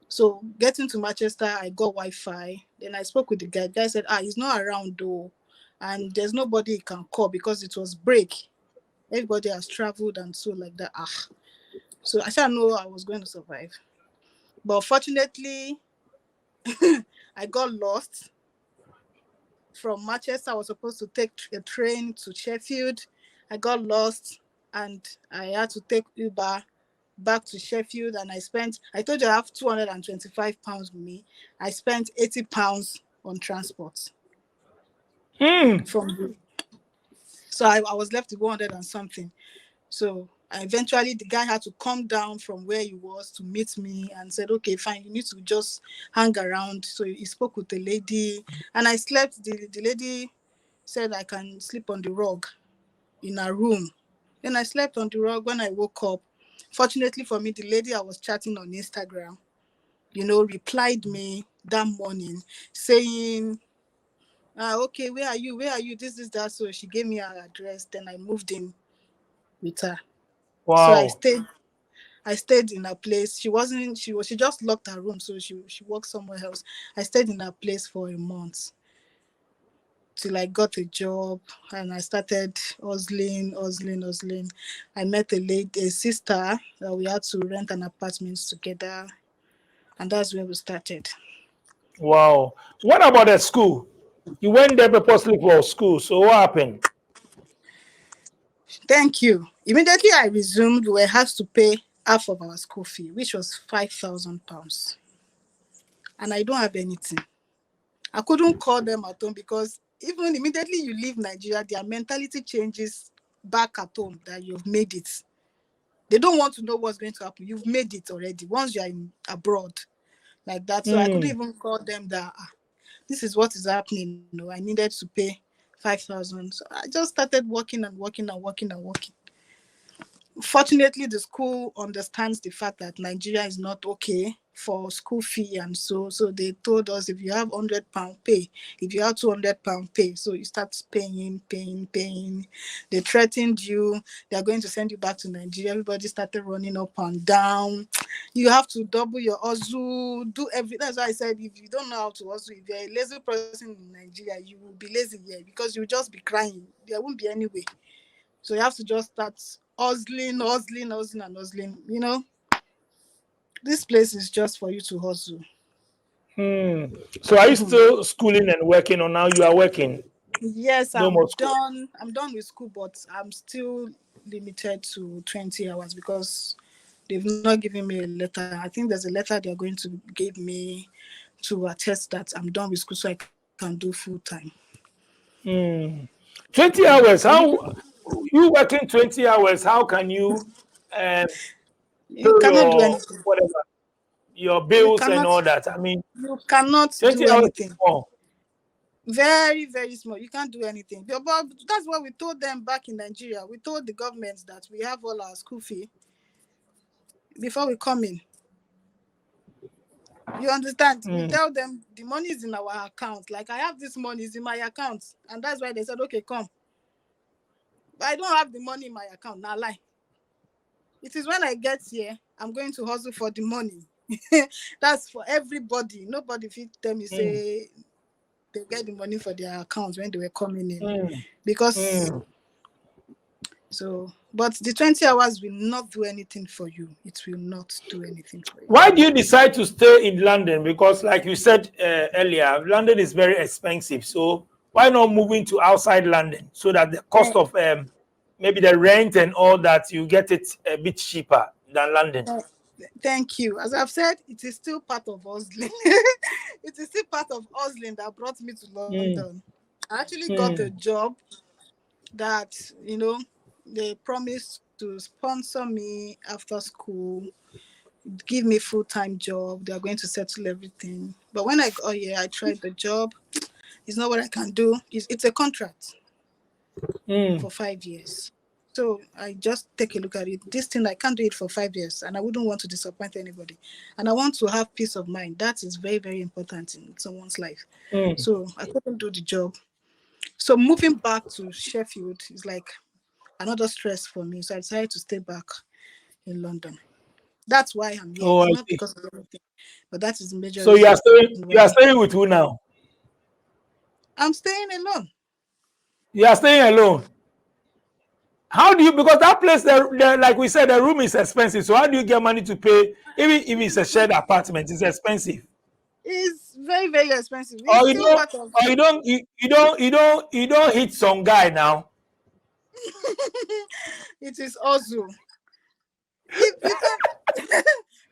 Speaker 2: So getting to Manchester, I got Wi-Fi. Then I spoke with the guy. The guy said, he's not around though. And there's nobody he can call because it was break. Everybody has traveled and so like that. So I said, no, I was going to survive. But fortunately, I got lost. From Manchester, I was supposed to take a train to Sheffield. I got lost and I had to take Uber back to Sheffield, and I told you I have £225 with me. I spent £80 on transport from so I was left with 100 and something. So eventually the guy had to come down from where he was to meet me and said, okay, fine, you need to just hang around. So he spoke with the lady and I slept. The lady said I can sleep on the rug in her room. Then I slept on the rug. When I woke up, fortunately for me, the lady I was chatting on Instagram, replied me that morning saying, okay, where are you? Where are you? This is that. So she gave me her address. Then I moved in with her. So
Speaker 1: Wow.
Speaker 2: I stayed in her place. She just locked her room, so she worked somewhere else. I stayed in her place for a month till I got a job and I started hustling. I met a sister that we had to rent an apartment together, and that's where we started.
Speaker 1: Wow. What about at school? You went there purposely for school. So what happened?
Speaker 2: Thank you. Immediately I resumed, we were asked to pay half of our school fee, which was £5,000. And I don't have anything. I couldn't call them at home because even immediately you leave Nigeria, their mentality changes back at home that you've made it. They don't want to know what's going to happen. You've made it already once you're abroad like that. So I couldn't even call them that this is what is happening. I needed to pay 5,000. So I just started working and working and working and working. Fortunately, the school understands the fact that Nigeria is not okay for school fee, and so they told us if you have £100 pay, if you have £200 pay. So you start paying. They threatened you, they are going to send you back to Nigeria. Everybody started running up and down. You have to double your hustle, do everything. That's why I said if you don't know how to hustle, if you're a lazy person in Nigeria, you will be lazy here because you will just be crying. There won't be any way. So you have to just start hustling. This place is just for you to hustle.
Speaker 1: So are you still schooling and working, or now you are working?
Speaker 2: Yes,
Speaker 1: No more school.
Speaker 2: I'm done with school, but I'm still limited to 20 hours because they've not given me a letter. I think there's a letter they're going to give me to attest that I'm done with school so I can do full time.
Speaker 1: 20 hours. How you working 20 hours? How can you
Speaker 2: You cannot do
Speaker 1: your
Speaker 2: anything.
Speaker 1: whatever your
Speaker 2: You
Speaker 1: bills and
Speaker 2: cannot
Speaker 1: all that? I mean,
Speaker 2: you cannot
Speaker 1: 20
Speaker 2: do
Speaker 1: hours is
Speaker 2: anything.
Speaker 1: more.
Speaker 2: Very, very small. You can't do anything. But that's what we told them back in Nigeria. We told the government that we have all our school fee before we come in. You understand? We tell them the money is in our account. Like, I have this money is in my account. And that's why they said, okay, come. But I don't have the money in my account. Now lie. It is when I get here, I'm going to hustle for the money. That's for everybody. Nobody fit tell me say they get the money for their accounts when they were coming in. Because so, but the 20 hours will not do anything for you. It will not do anything for you.
Speaker 1: Why do you decide to stay in London? Because like you said earlier, London is very expensive. So why not moving to outside London so that the cost of maybe the rent and all that, you get it a bit cheaper than London?
Speaker 2: Thank you. As I've said, it is still part of hustling. It is still part of hustling that brought me to London. I actually got a job that, you know, they promised to sponsor me after school, give me full-time job. They are going to settle everything. But when I got here, I tried the job. It's not what I can do. It's a contract for 5 years. So I just take a look at it. This thing, I can't do it for 5 years, and I wouldn't want to disappoint anybody. And I want to have peace of mind. That is very, very important in someone's life. So I couldn't do the job. So moving back to Sheffield is like another stress for me. So I decided to stay back in London. That's why I'm here.
Speaker 1: Oh,
Speaker 2: It's not because of everything, but that is the major.
Speaker 1: So you are staying with who now?
Speaker 2: I'm staying alone.
Speaker 1: You are staying alone. How do you, because that place there, like we said, the room is expensive. So how do you get money to pay? Even if it's a shared apartment, it's expensive.
Speaker 2: It's very, very expensive.
Speaker 1: Or you don't hit some guy now.
Speaker 2: It is also.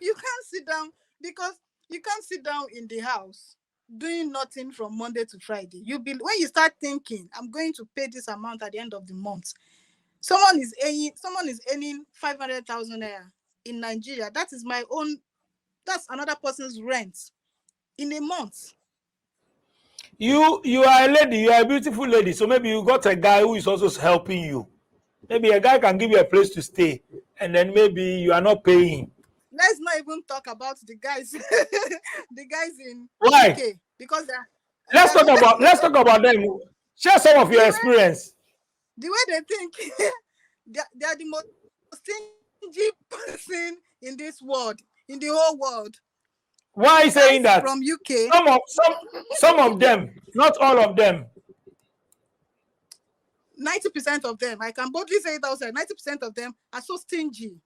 Speaker 2: You can't sit down because you can't sit down in the house doing nothing from Monday to Friday. When you start thinking, I'm going to pay this amount at the end of the month. Someone is earning 500,000 naira in Nigeria. That is that's another person's rent in a month.
Speaker 1: You are a lady, you are a beautiful lady. So maybe you got a guy who is also helping you. Maybe a guy can give you a place to stay, and then maybe you are not paying.
Speaker 2: Let's not even talk about the guys, the guys in
Speaker 1: Why?
Speaker 2: UK, because
Speaker 1: let's talk about them. Share some of your experience.
Speaker 2: The way they think, they are the most stingy person in this world, in the whole world.
Speaker 1: Why are you saying that?
Speaker 2: From UK.
Speaker 1: Some of them, not all of them.
Speaker 2: 90% of them, I can boldly say it outside. 90% of them are so stingy.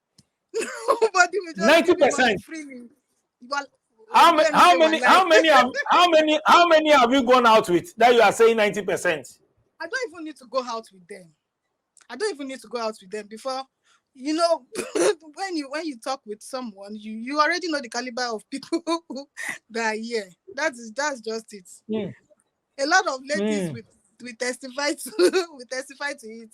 Speaker 2: Nobody will just
Speaker 1: 90%
Speaker 2: freely.
Speaker 1: How many have you gone out with that you are saying 90%?
Speaker 2: I don't even need to go out with them. Before, you know, when you talk with someone, you already know the caliber of people that are here. That's just it. A lot of ladies we testify to it.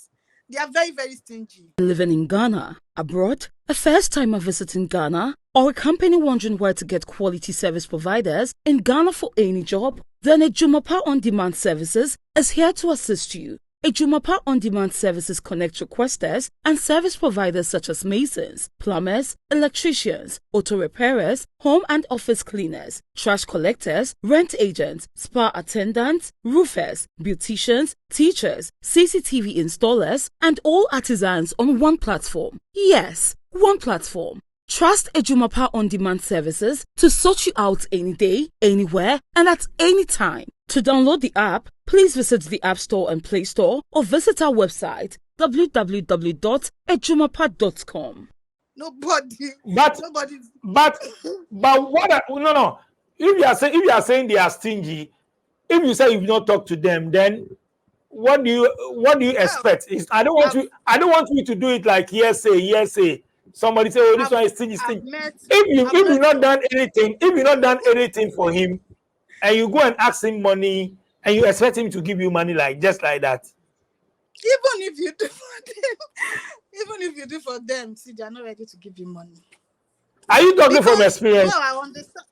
Speaker 2: They are very, very stingy.
Speaker 4: Living in Ghana, abroad, a first timer visiting Ghana, or a company wondering where to get quality service providers in Ghana for any job? Then Ejumapa On Demand Services is here to assist you. Ejumapa On Demand Services connect requesters and service providers such as masons, plumbers, electricians, auto repairers, home and office cleaners, trash collectors, rent agents, spa attendants, roofers, beauticians, teachers, CCTV installers, and all artisans on one platform. Yes, one platform. Trust Ejumapa On Demand Services to sort you out any day, anywhere, and at any time. To download the app, please visit the App Store and Play Store or visit our website www.ejumapa.com.
Speaker 2: Nobody.
Speaker 1: But what? No. If you are saying they are stingy, if you say you've not talked to them, then what do you expect? I don't want you to do it like hearsay. Somebody say, "Oh, this one is stingy." If you've not done anything for him, and you go and ask him money, and you expect him to give you money just like that.
Speaker 2: Even if you do for them, see, they are not ready to give you money.
Speaker 1: Are you talking from experience?
Speaker 2: No, I understand.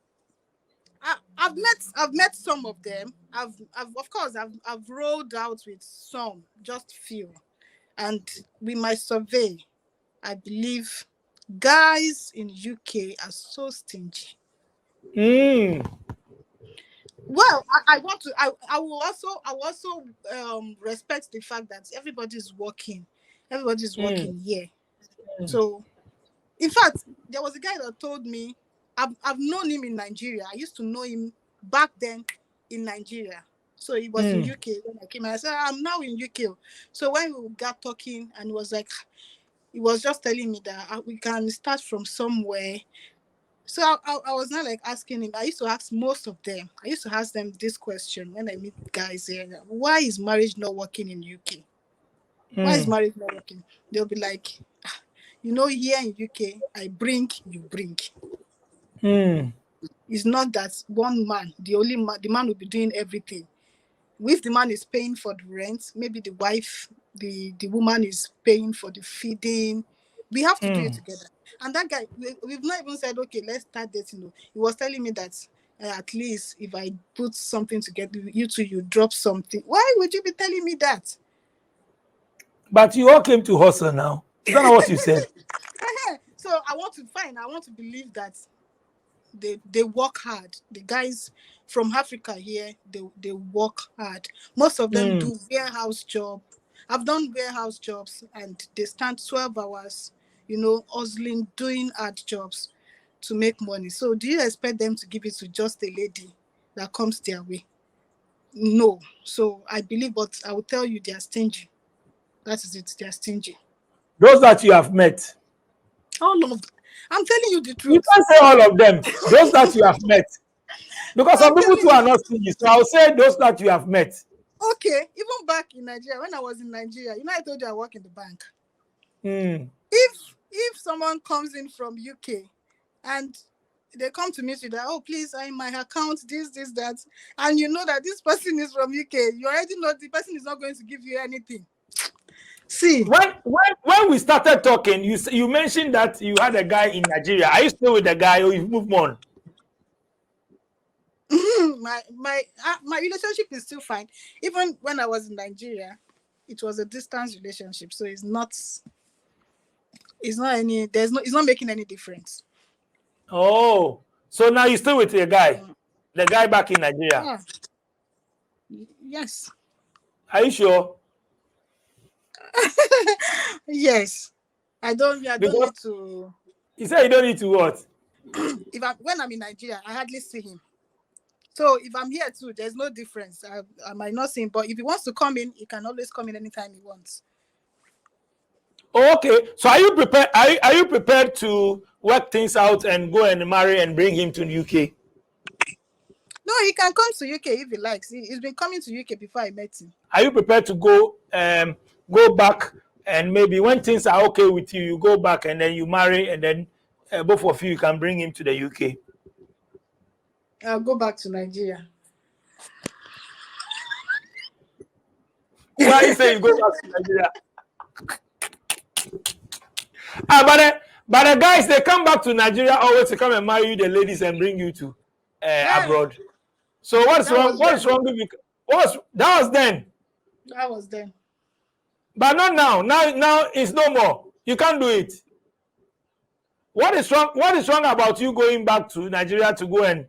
Speaker 2: I've I've met some of them. I've of course I've rolled out with some, just few, and with my survey, I believe guys in UK are so stingy. Well, I want to. I will also respect the fact that everybody's working. Everybody's working here. So, in fact, there was a guy that told me, I've known him in Nigeria. I used to know him back then in Nigeria. So he was in UK when I came. I said, I'm now in UK. So when we got talking, and he was just telling me that we can start from somewhere. So I was not like asking him. I used to ask most of them. I used to ask them this question when I meet guys here. Why is marriage not working in UK? Why is marriage not working? They'll be like, here in UK, I bring, you bring. It's not that one man, the man will be doing everything. If the man is paying for the rent, maybe the wife, the woman is paying for the feeding. We have to do it together. And that guy, we've not even said, okay, let's start dating. He was telling me that at least if I put something together, you drop something. Why would you be telling me that?
Speaker 1: But you all came to hustle now. Is that not what you said?
Speaker 2: So I want to believe that they work hard. The guys from Africa here, they work hard. Most of them do warehouse job. I've done warehouse jobs and they stand 12 hours, hustling, doing hard jobs to make money. So do you expect them to give it to just a lady that comes their way? No. So I believe, but I will tell you they are stingy. That is it. They are stingy.
Speaker 1: Those that you have met.
Speaker 2: All of them. I'm telling you the truth.
Speaker 1: You can't say all of them. Those that you have met. Because some people too are not stingy. So I'll say those that you have met.
Speaker 2: Okay. Even back in Nigeria, when I was in Nigeria, I told you I work in the bank. If someone comes in from UK and they come to me with that, oh, please, in my account, this, that, and you know that this person is from UK, you already know the person is not going to give you anything. See,
Speaker 1: when we started talking, you mentioned that you had a guy in Nigeria. Are you still with the guy or you've moved on?
Speaker 2: my relationship is still fine. Even when I was in Nigeria, it was a distance relationship, so it's not making any difference.
Speaker 1: Oh, so now you're still with the guy back in Nigeria?
Speaker 2: Yeah. Yes.
Speaker 1: Are you sure?
Speaker 2: Yes. I don't need to.
Speaker 1: He said you don't need to what?
Speaker 2: When I'm in Nigeria, I hardly see him. So if I'm here too, there's no difference. I might not see him, but if he wants to come in, he can always come in anytime he wants.
Speaker 1: Oh, okay. So are you prepared? Are you prepared to work things out and go and marry and bring him to the UK?
Speaker 2: No, he can come to UK if he likes. He's been coming to UK before I met him.
Speaker 1: Are you prepared to go back and maybe when things are okay with you, you go back and then you marry and then both of you can bring him to the UK?
Speaker 2: I'll go back to Nigeria.
Speaker 1: Why are you saying go back to Nigeria? But the guys, they come back to Nigeria always to come and marry you, the ladies, and bring you to abroad. So what's wrong? What's wrong with you? That was then.
Speaker 2: That was then.
Speaker 1: But not now. Now it's no more. You can't do it. What is wrong? What is wrong about you going back to Nigeria to go and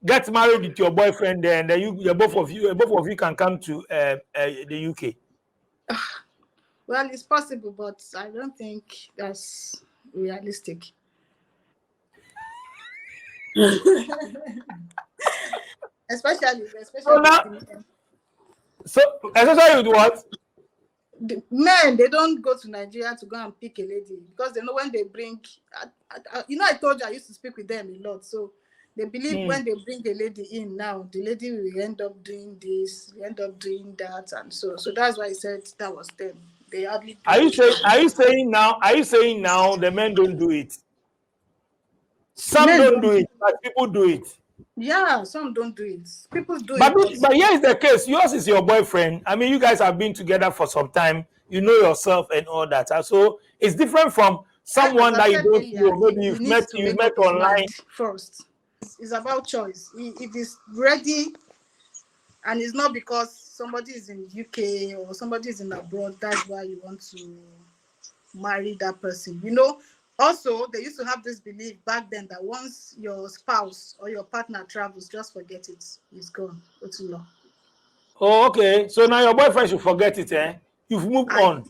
Speaker 1: get married with your boyfriend there, and then both of you can come to the UK?
Speaker 2: Well, it's possible, but I don't think that's realistic. especially.
Speaker 1: So especially with what?
Speaker 2: The men, they don't go to Nigeria to go and pick a lady because they know when they bring. I told you I used to speak with them a lot, so they believe when they bring a lady in now, the lady will end up doing this, end up doing that, and so that's why I said that was them. They hardly.
Speaker 1: Are you saying now the men don't do it? Some don't do it, but people do it.
Speaker 2: Yeah, some don't do it. People do
Speaker 1: it. But here is the case. Yours is your boyfriend. I mean, you guys have been together for some time. You know yourself and all that. So it's different from someone that you don't know. Maybe you've met online
Speaker 2: first. It's about choice. If it's ready, and it's not because somebody is in UK or somebody is in abroad, that's why you want to marry that person. You know, also they used to have this belief back then that once your spouse or your partner travels, just forget it. It's gone. It's law.
Speaker 1: Oh, okay. So now your boyfriend should forget it, eh? You've moved on.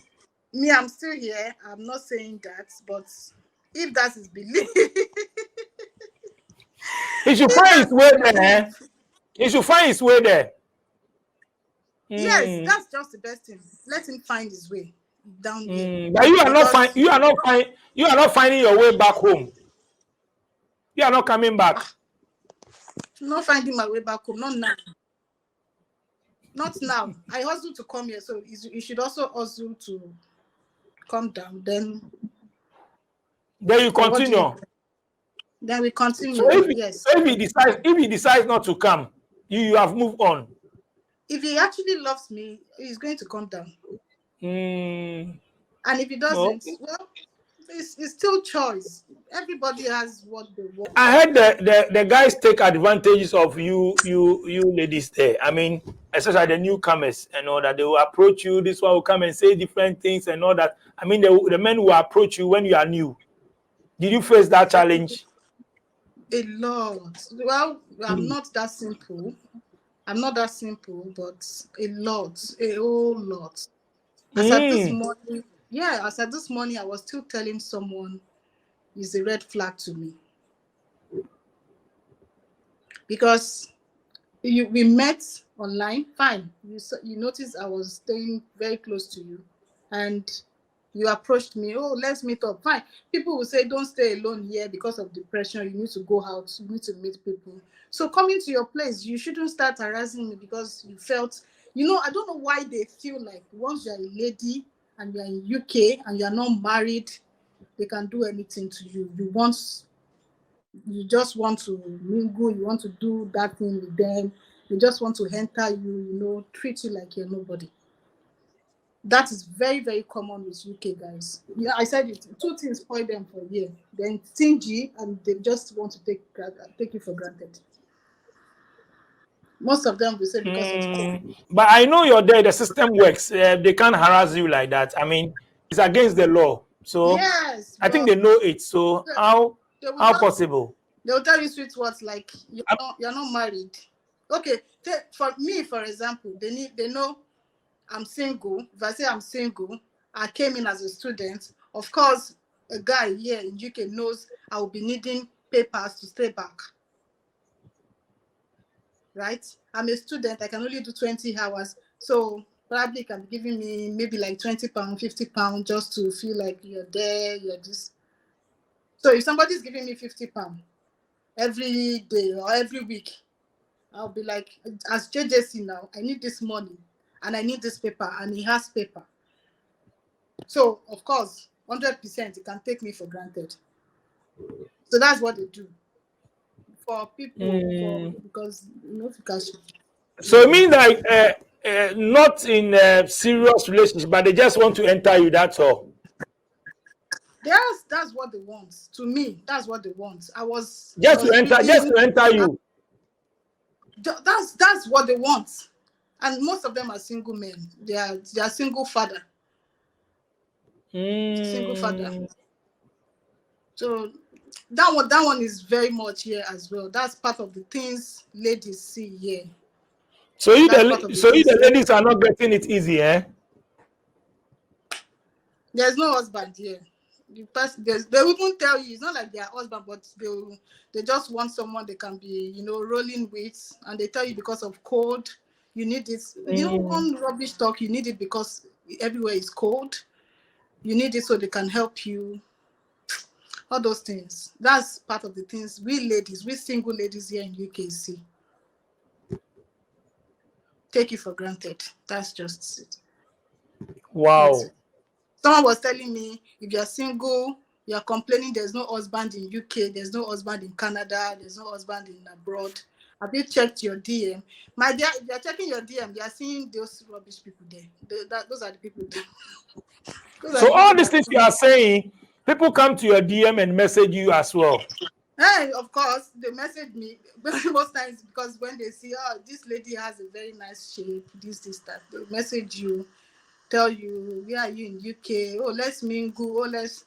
Speaker 2: I'm still here. I'm not saying that, but if that's his belief,
Speaker 1: he should find his way there. He should find his way there.
Speaker 2: Yes, that's just the best thing. Let him find his way down here.
Speaker 1: But you are not finding your way back home. You are not coming back.
Speaker 2: Not finding my way back home. Not now. Not now. I hustle to come here, so you should also hustle to come down. Then
Speaker 1: you continue.
Speaker 2: Then we continue.
Speaker 1: So
Speaker 2: yes.
Speaker 1: If he decides not to come, you have moved on.
Speaker 2: If he actually loves me, he's going to come down. And if he doesn't, well, it's still choice. Everybody has what they want.
Speaker 1: I heard the guys take advantages of you ladies there. I mean, especially the newcomers and all that. They will approach you. This one will come and say different things and all that. I mean, the men will approach you when you are new. Did you face that challenge? A
Speaker 2: lot. Well, I'm not that simple. I'm not that simple, but a whole lot. As at this morning, I was still telling someone it's a red flag to me. Because we met online, fine. You noticed I was staying very close to you, and you approached me, oh, let's meet up, fine. People will say, don't stay alone here because of depression. You need to go out, you need to meet people. So coming to your place, you shouldn't start harassing me because you felt, I don't know why they feel like once you're a lady and you're in UK and you're not married, they can do anything to you. You just want to mingle, you want to do that thing with them. They just want to enter you, treat you like you're nobody. That is very, very common with UK guys. I said it. Two things spoil them for a year. They're stingy and they just want to take you for granted. Most of them will say because of
Speaker 1: But I know you're there. The system works. They can't harass you like that. I mean, it's against the law. So
Speaker 2: yes,
Speaker 1: I think they know it. So how possible?
Speaker 2: They'll tell you sweet words like you're not married. Okay, for me, for example, they know I'm single. If I say I'm single, I came in as a student. Of course, a guy here in UK knows I will be needing papers to stay back. Right? I'm a student. I can only do 20 hours. So probably you can be giving me maybe like £20, £50 just to feel like you're there, you're this. So if somebody's giving me £50 every day or every week, I'll be like, as JJC now, I need this money. And I need this paper, and he has paper. So, of course, 100%, he can take me for granted. So that's what they do for people, because
Speaker 1: So it means that not in a serious relationship, but they just want to enter you. That's all.
Speaker 2: That's what they want. To me, that's what they want.
Speaker 1: Just to enter you.
Speaker 2: That's what they want. And most of them are single men. They are single father. Single father. So that one is very much here as well. That's part of the things ladies see here.
Speaker 1: So the ladies are not getting it easy, eh?
Speaker 2: There's no husband here. They wouldn't tell you. It's not like their husband, but they just want someone they can be, rolling with, and they tell you because of cold. You need this, one rubbish talk. You need it because everywhere is cold. You need it so they can help you. All those things. That's part of the things we single ladies here in UK see. Take it for granted. That's just it.
Speaker 1: Wow.
Speaker 2: Someone was telling me, if you're single, you're complaining there's no husband in UK, there's no husband in Canada, there's no husband in abroad. Have you checked your DM? My dear, if you're checking your DM, you're seeing those rubbish people there. Those are the people there.
Speaker 1: So all these things you are saying, people come to your DM and message you as well.
Speaker 2: Hey, of course, they message me most times because when they see, oh, this lady has a very nice shape, this, that, they message you, tell you, where are you in UK? Oh, let's mingle. Oh, let's.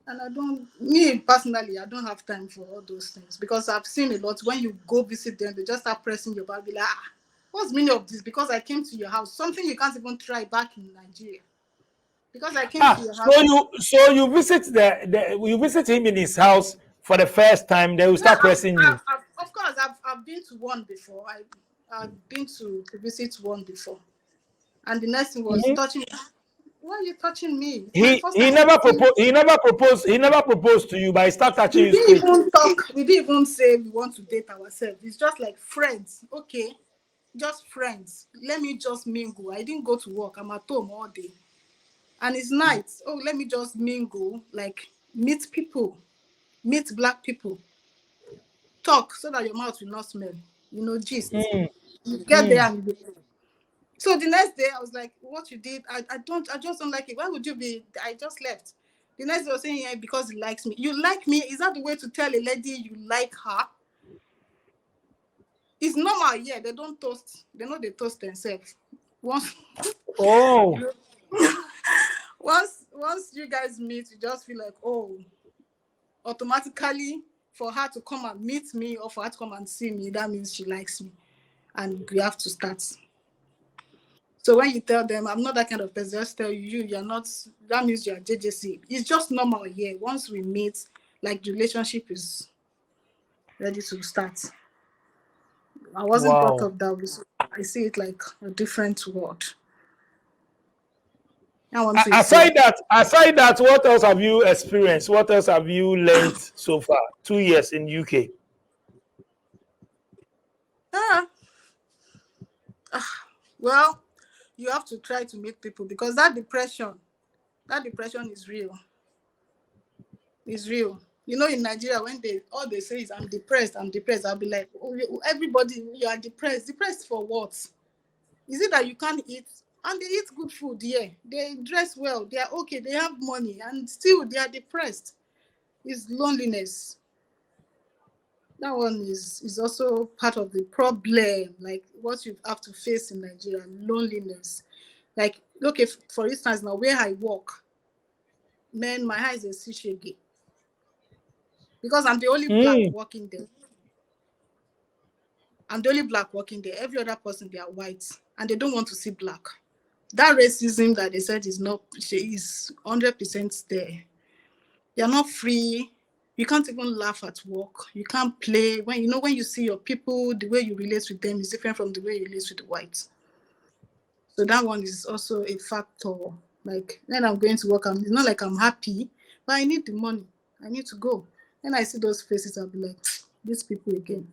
Speaker 2: And me personally, I don't have time for all those things because I've seen a lot. When you go visit them, they just start pressing your back, be like, what's the meaning of this? Because I came to your house, something you can't even try back in Nigeria. Because I came to your house.
Speaker 1: So you visit you visit him in his house for the first time. They will start pressing you.
Speaker 2: Of course, I've been to one before. I've been to visit one before, and the next thing was touching. Why are you touching me? It's my first time.
Speaker 1: He never proposed to you, but he started touching you
Speaker 2: We
Speaker 1: straight.
Speaker 2: didn't even talk. We didn't even say we want to date ourselves. It's just like friends. Okay, just friends. Let me just mingle. I didn't go to work. I'm at home all day, and it's night. Oh, let me just mingle. Like meet people, meet black people. Talk so that your mouth will not smell. You know, gist. You get there and you. So the next day I was like, what you did, I just don't like it. Why would you be? I just left. The next day I was saying, yeah, because he likes me. You like me? Is that the way to tell a lady you like her? It's normal, yeah. They don't toast. They know they toast themselves. Once you guys meet, you just feel like, oh, automatically for her to come and meet me or for her to come and see me, that means she likes me. And we have to start. So when you tell them, I'm not that kind of person, just tell you're not, that means you're JJC. It's just normal, yeah. Once we meet, like the relationship is ready to start. I wasn't brought up that way, so I see it like a different word.
Speaker 1: Aside that, what else have you experienced? What else have you learned so far? 2 years in UK.
Speaker 2: Well, you have to try to meet people because that depression is real. It's real. You know, in Nigeria, when all they say is I'm depressed, I'll be like, oh, everybody, you are depressed. Depressed for what? Is it that you can't eat? And they eat good food, yeah. They dress well, they are okay, they have money, and still they are depressed. It's loneliness. That one is also part of the problem, like what you have to face in Nigeria, loneliness. Like, look, if, for instance, now where I work, man, my eyes are shaggy. Because I'm the only black working there. I'm the only black working there. Every other person, they are white. And they don't want to see black. That racism that they said is 100% there. You're not free. You can't even laugh at work. You can't play. When you see your people, the way you relate with them is different from the way you relate with the whites. So that one is also a factor. Like, when I'm going to work, it's not like I'm happy, but I need the money. I need to go. When I see those faces, I'll be like, these people again.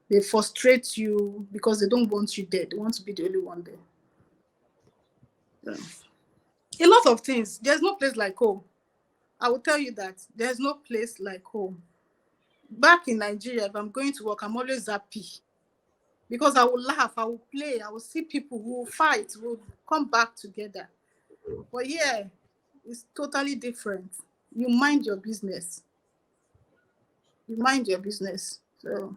Speaker 2: They frustrate you because they don't want you there. They want to be the only one there. A lot of things. There's no place like home. I will tell you that. There's no place like home. Back in Nigeria, if I'm going to work, I'm always happy. Because I will laugh, I will play, I will see people who will fight, who will come back together. But yeah, it's totally different. You mind your business. You mind your business. So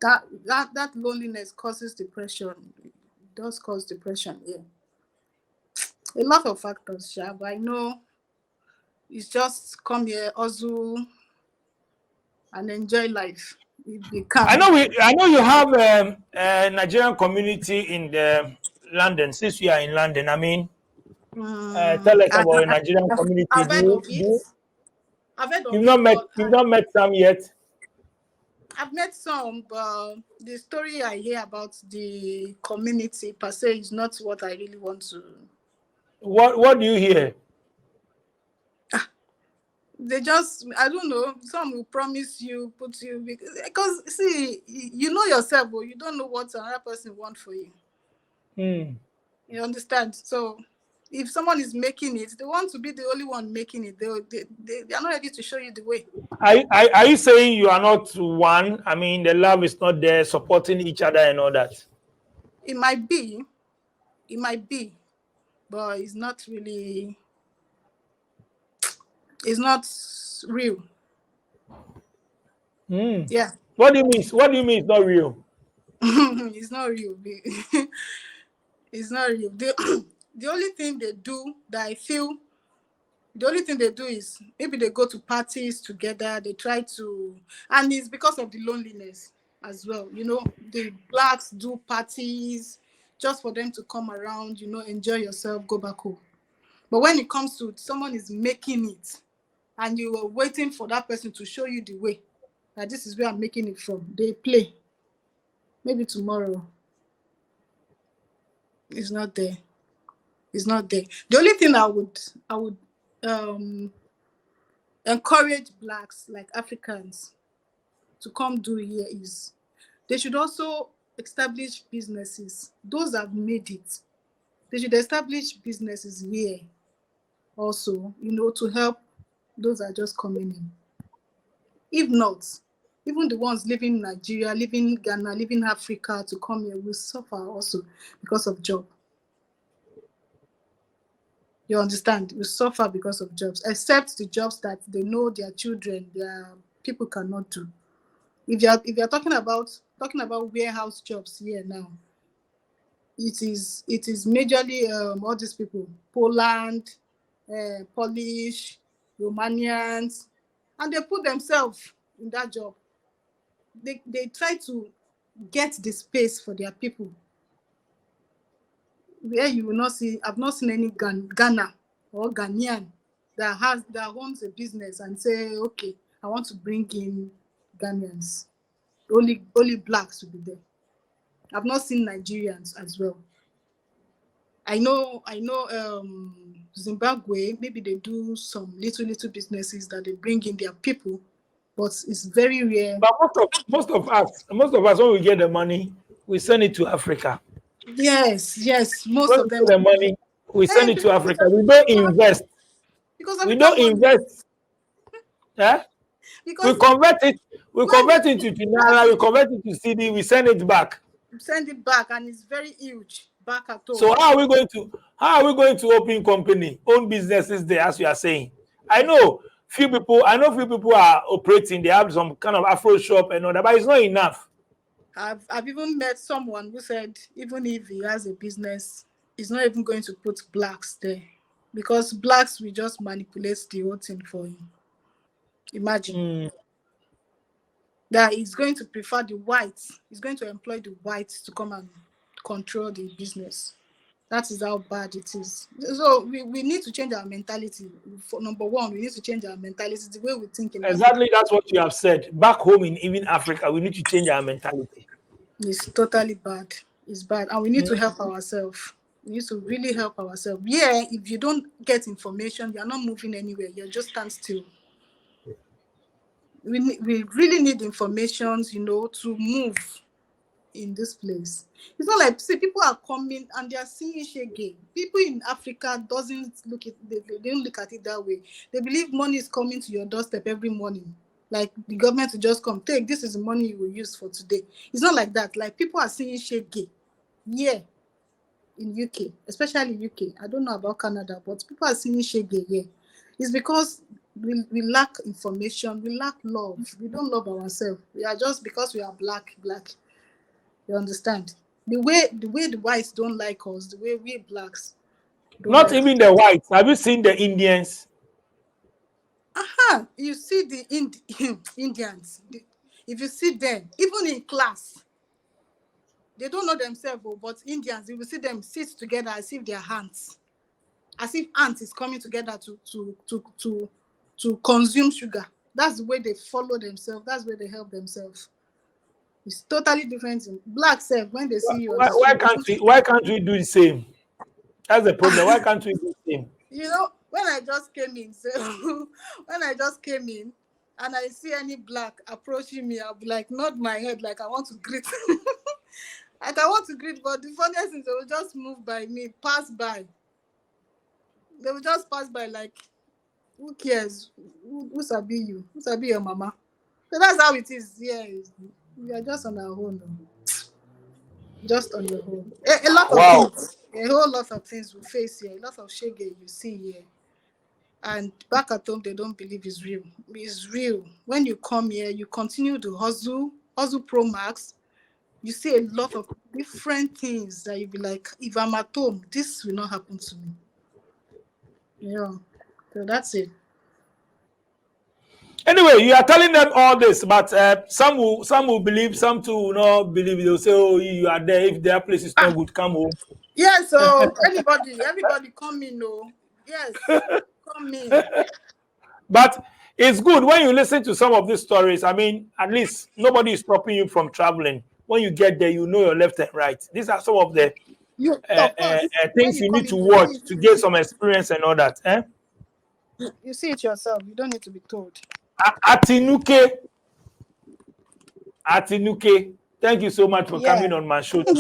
Speaker 2: that loneliness causes depression. It does cause depression, yeah. A lot of factors, Sha, but I know it's just come here, hustle, and enjoy life if you can.
Speaker 1: I know you have a Nigerian community in London. Since you are in London, I mean, tell us about the Nigerian community.
Speaker 2: I've heard of it.
Speaker 1: You've not met some yet.
Speaker 2: I've met some, but the story I hear about the community per se is not what I really want to.
Speaker 1: What do you hear?
Speaker 2: They just, I don't know, some will promise you, put you, because see, you know yourself, but you don't know what another person wants for you. You understand? So if someone is making it, they want to be the only one making it. They are not ready to show you the way.
Speaker 1: Are you saying you are not one? I mean, the love is not there, supporting each other and all that.
Speaker 2: It might be, but it's not really. It's not real.
Speaker 1: Hmm.
Speaker 2: Yeah.
Speaker 1: What do you mean? What do you mean it's not real?
Speaker 2: It's not real. It's not real. The only thing they do that I feel, the only thing they do is maybe they go to parties together, they try to, and it's because of the loneliness as well. You know, the blacks do parties just for them to come around, you know, enjoy yourself, go back home. But when it comes to someone is making it and you are waiting for that person to show you the way, that this is where I'm making it from, they play. Maybe tomorrow. It's not there. It's not there. The only thing I would um encourage blacks like Africans to come do here is they should also establish businesses. Those that have made it, they should establish businesses here also, you know, to help those that are just coming in. If not, even the ones living in Nigeria, living in Ghana, living in Africa to come here will suffer also because of job. You understand? We suffer because of jobs, except the jobs that they know their children, their people cannot do. If you're talking about warehouse jobs here now, it is majorly all these people, Poland, Polish, Romanians, and they put themselves in that job. They try to get the space for their people. Where you will not see, I've not seen any Ghana or Ghanaian that owns a business and say, okay, I want to bring in Ghanaians. Only blacks will be there. I've not seen Nigerians as well. I know Zimbabwe, maybe they do some little businesses that they bring in their people, but it's very rare.
Speaker 1: But most of us, when we get the money, we send it to Africa.
Speaker 2: Yes, most
Speaker 1: When
Speaker 2: of
Speaker 1: we
Speaker 2: them.
Speaker 1: get the money, we send it to Africa. We don't invest.
Speaker 2: Because
Speaker 1: We don't invest. Eh?
Speaker 2: Because
Speaker 1: We convert it. We convert it to naira. We convert it to CD. We send it back.
Speaker 2: send it back, and it's very huge back at all.
Speaker 1: So how are we going to open company, own businesses there, as you are saying? I know few people are operating. They have some kind of Afro shop and all that, but it's not enough.
Speaker 2: I've even met someone who said even if he has a business, he's not even going to put blacks there because blacks will just manipulate the whole thing for him. Imagine that he's going to prefer the whites. He's going to employ the whites to come and control the business. That is how bad it is. So we need to change our mentality. For number one, we need to change our mentality, the way we think.
Speaker 1: Exactly, that's what you have said. Back home in even Africa, we need to change our mentality.
Speaker 2: It's totally bad. It's bad, and we need to help ourselves. We need to really help ourselves. Yeah, if you don't get information, you're not moving anywhere. You're just stand still. We really need information, you know, to move in this place. It's not like, see, people are coming and they are seeing shege. People in Africa they don't look at it that way. They believe money is coming to your doorstep every morning. Like the government will just come, take, this is the money you will use for today. It's not like that. Like people are seeing shege. Yeah. In UK, especially UK. I don't know about Canada, but people are seeing shege here. It's because we lack information, we lack love. We don't love ourselves. We are just because we are black. You understand? The way the whites don't like us, the way we blacks.
Speaker 1: Not even the whites. Have you seen the Indians?
Speaker 2: You see the Indians. If you see them, even in class, they don't know themselves, but Indians, you will see them sit together as if they are ants. As if ants is coming together to consume sugar. That's the way they follow themselves. That's the way they help themselves. It's totally different. Black self, when they see you.
Speaker 1: Why can't we do the same? That's the problem. Why can't we do the same?
Speaker 2: You know, when I just came in, and I see any black approaching me, I'll be like, nod my head like I want to greet. Like I want to greet, but the funniest thing is they will just move by me, pass by. They will just pass by like, who cares? Who sabi you? Who sabi your mama? So that's how it is. Yeah, we are just on our own. Just on your own. A lot of things. A whole lot of things we face here. A lot of shege you see here. And back at home, they don't believe it's real. It's real. When you come here, you continue to hustle Pro Max. You see a lot of different things that you'll be like, if I'm at home, this will not happen to me. Yeah. So that's it.
Speaker 1: Anyway, you are telling them all this, but some will believe, some too will not believe. They'll say, "Oh, you are there. If their place is not good, come home."
Speaker 2: Yeah. So everybody come in. No. Yes. Come in.
Speaker 1: But it's good when you listen to some of these stories. I mean, at least nobody is stopping you from traveling. When you get there, you know your left and right. These are some of the things you need to watch to get some experience and all that.
Speaker 2: You see it yourself. You don't need to be told.
Speaker 1: Atinuke, thank you so much for coming on my show to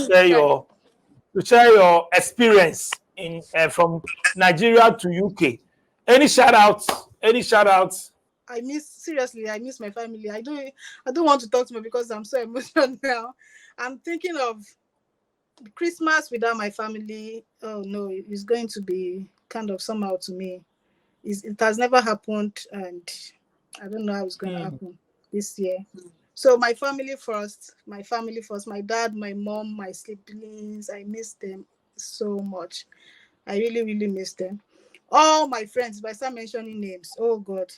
Speaker 1: share your experience in from Nigeria to UK. Any shout outs?
Speaker 2: I miss my family. I don't want to talk to me because I'm so emotional now. I'm thinking of Christmas without my family. Oh no, it's going to be kind of somehow to me. It has never happened, and I don't know how it's going to happen this year. So my family first. My dad, my mom, my siblings. I miss them so much. I really, really miss them. All my friends, if I start mentioning names, oh God.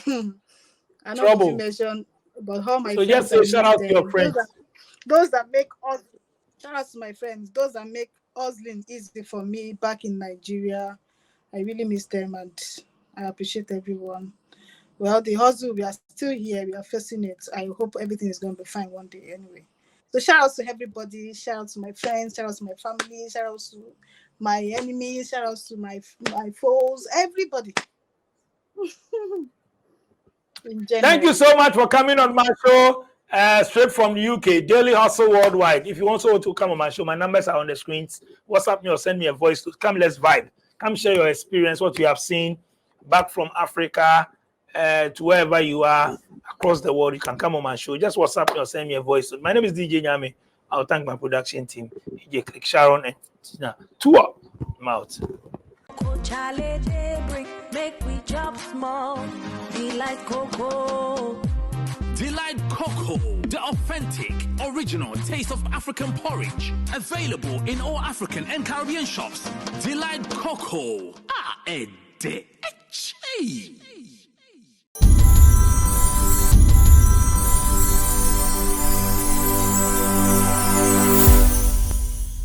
Speaker 2: I know what you mentioned, but all my friends.
Speaker 1: So just say shout out to your friends.
Speaker 2: Those that make us, shout out to my friends, those that make hustling easy for me back in Nigeria. I really miss them and I appreciate everyone. Well, the hustle, we are still here, we are facing it. I hope everything is going to be fine one day anyway. So shout out to everybody, shout out to my friends, shout out to my family, shout out to my enemies, shout out to my foes, everybody.
Speaker 1: Thank you so much for coming on my show, straight from the UK, Daily Hustle Worldwide. If you also want to come on my show, my numbers are on the screens. WhatsApp me or send me a voice to come. Let's vibe. Come share your experience, what you have seen back from Africa to wherever you are across the world. You can come on my show. Just WhatsApp me or send me a voice. My name is DJ Nyame. I'll thank my production team, DJ Click, Sharon, and Tina. Tour. I'm out.
Speaker 5: Make we drop small. Delight Cocoa.
Speaker 6: Delight Cocoa, the authentic, original taste of African porridge. Available in all African and Caribbean shops. Delight Cocoa.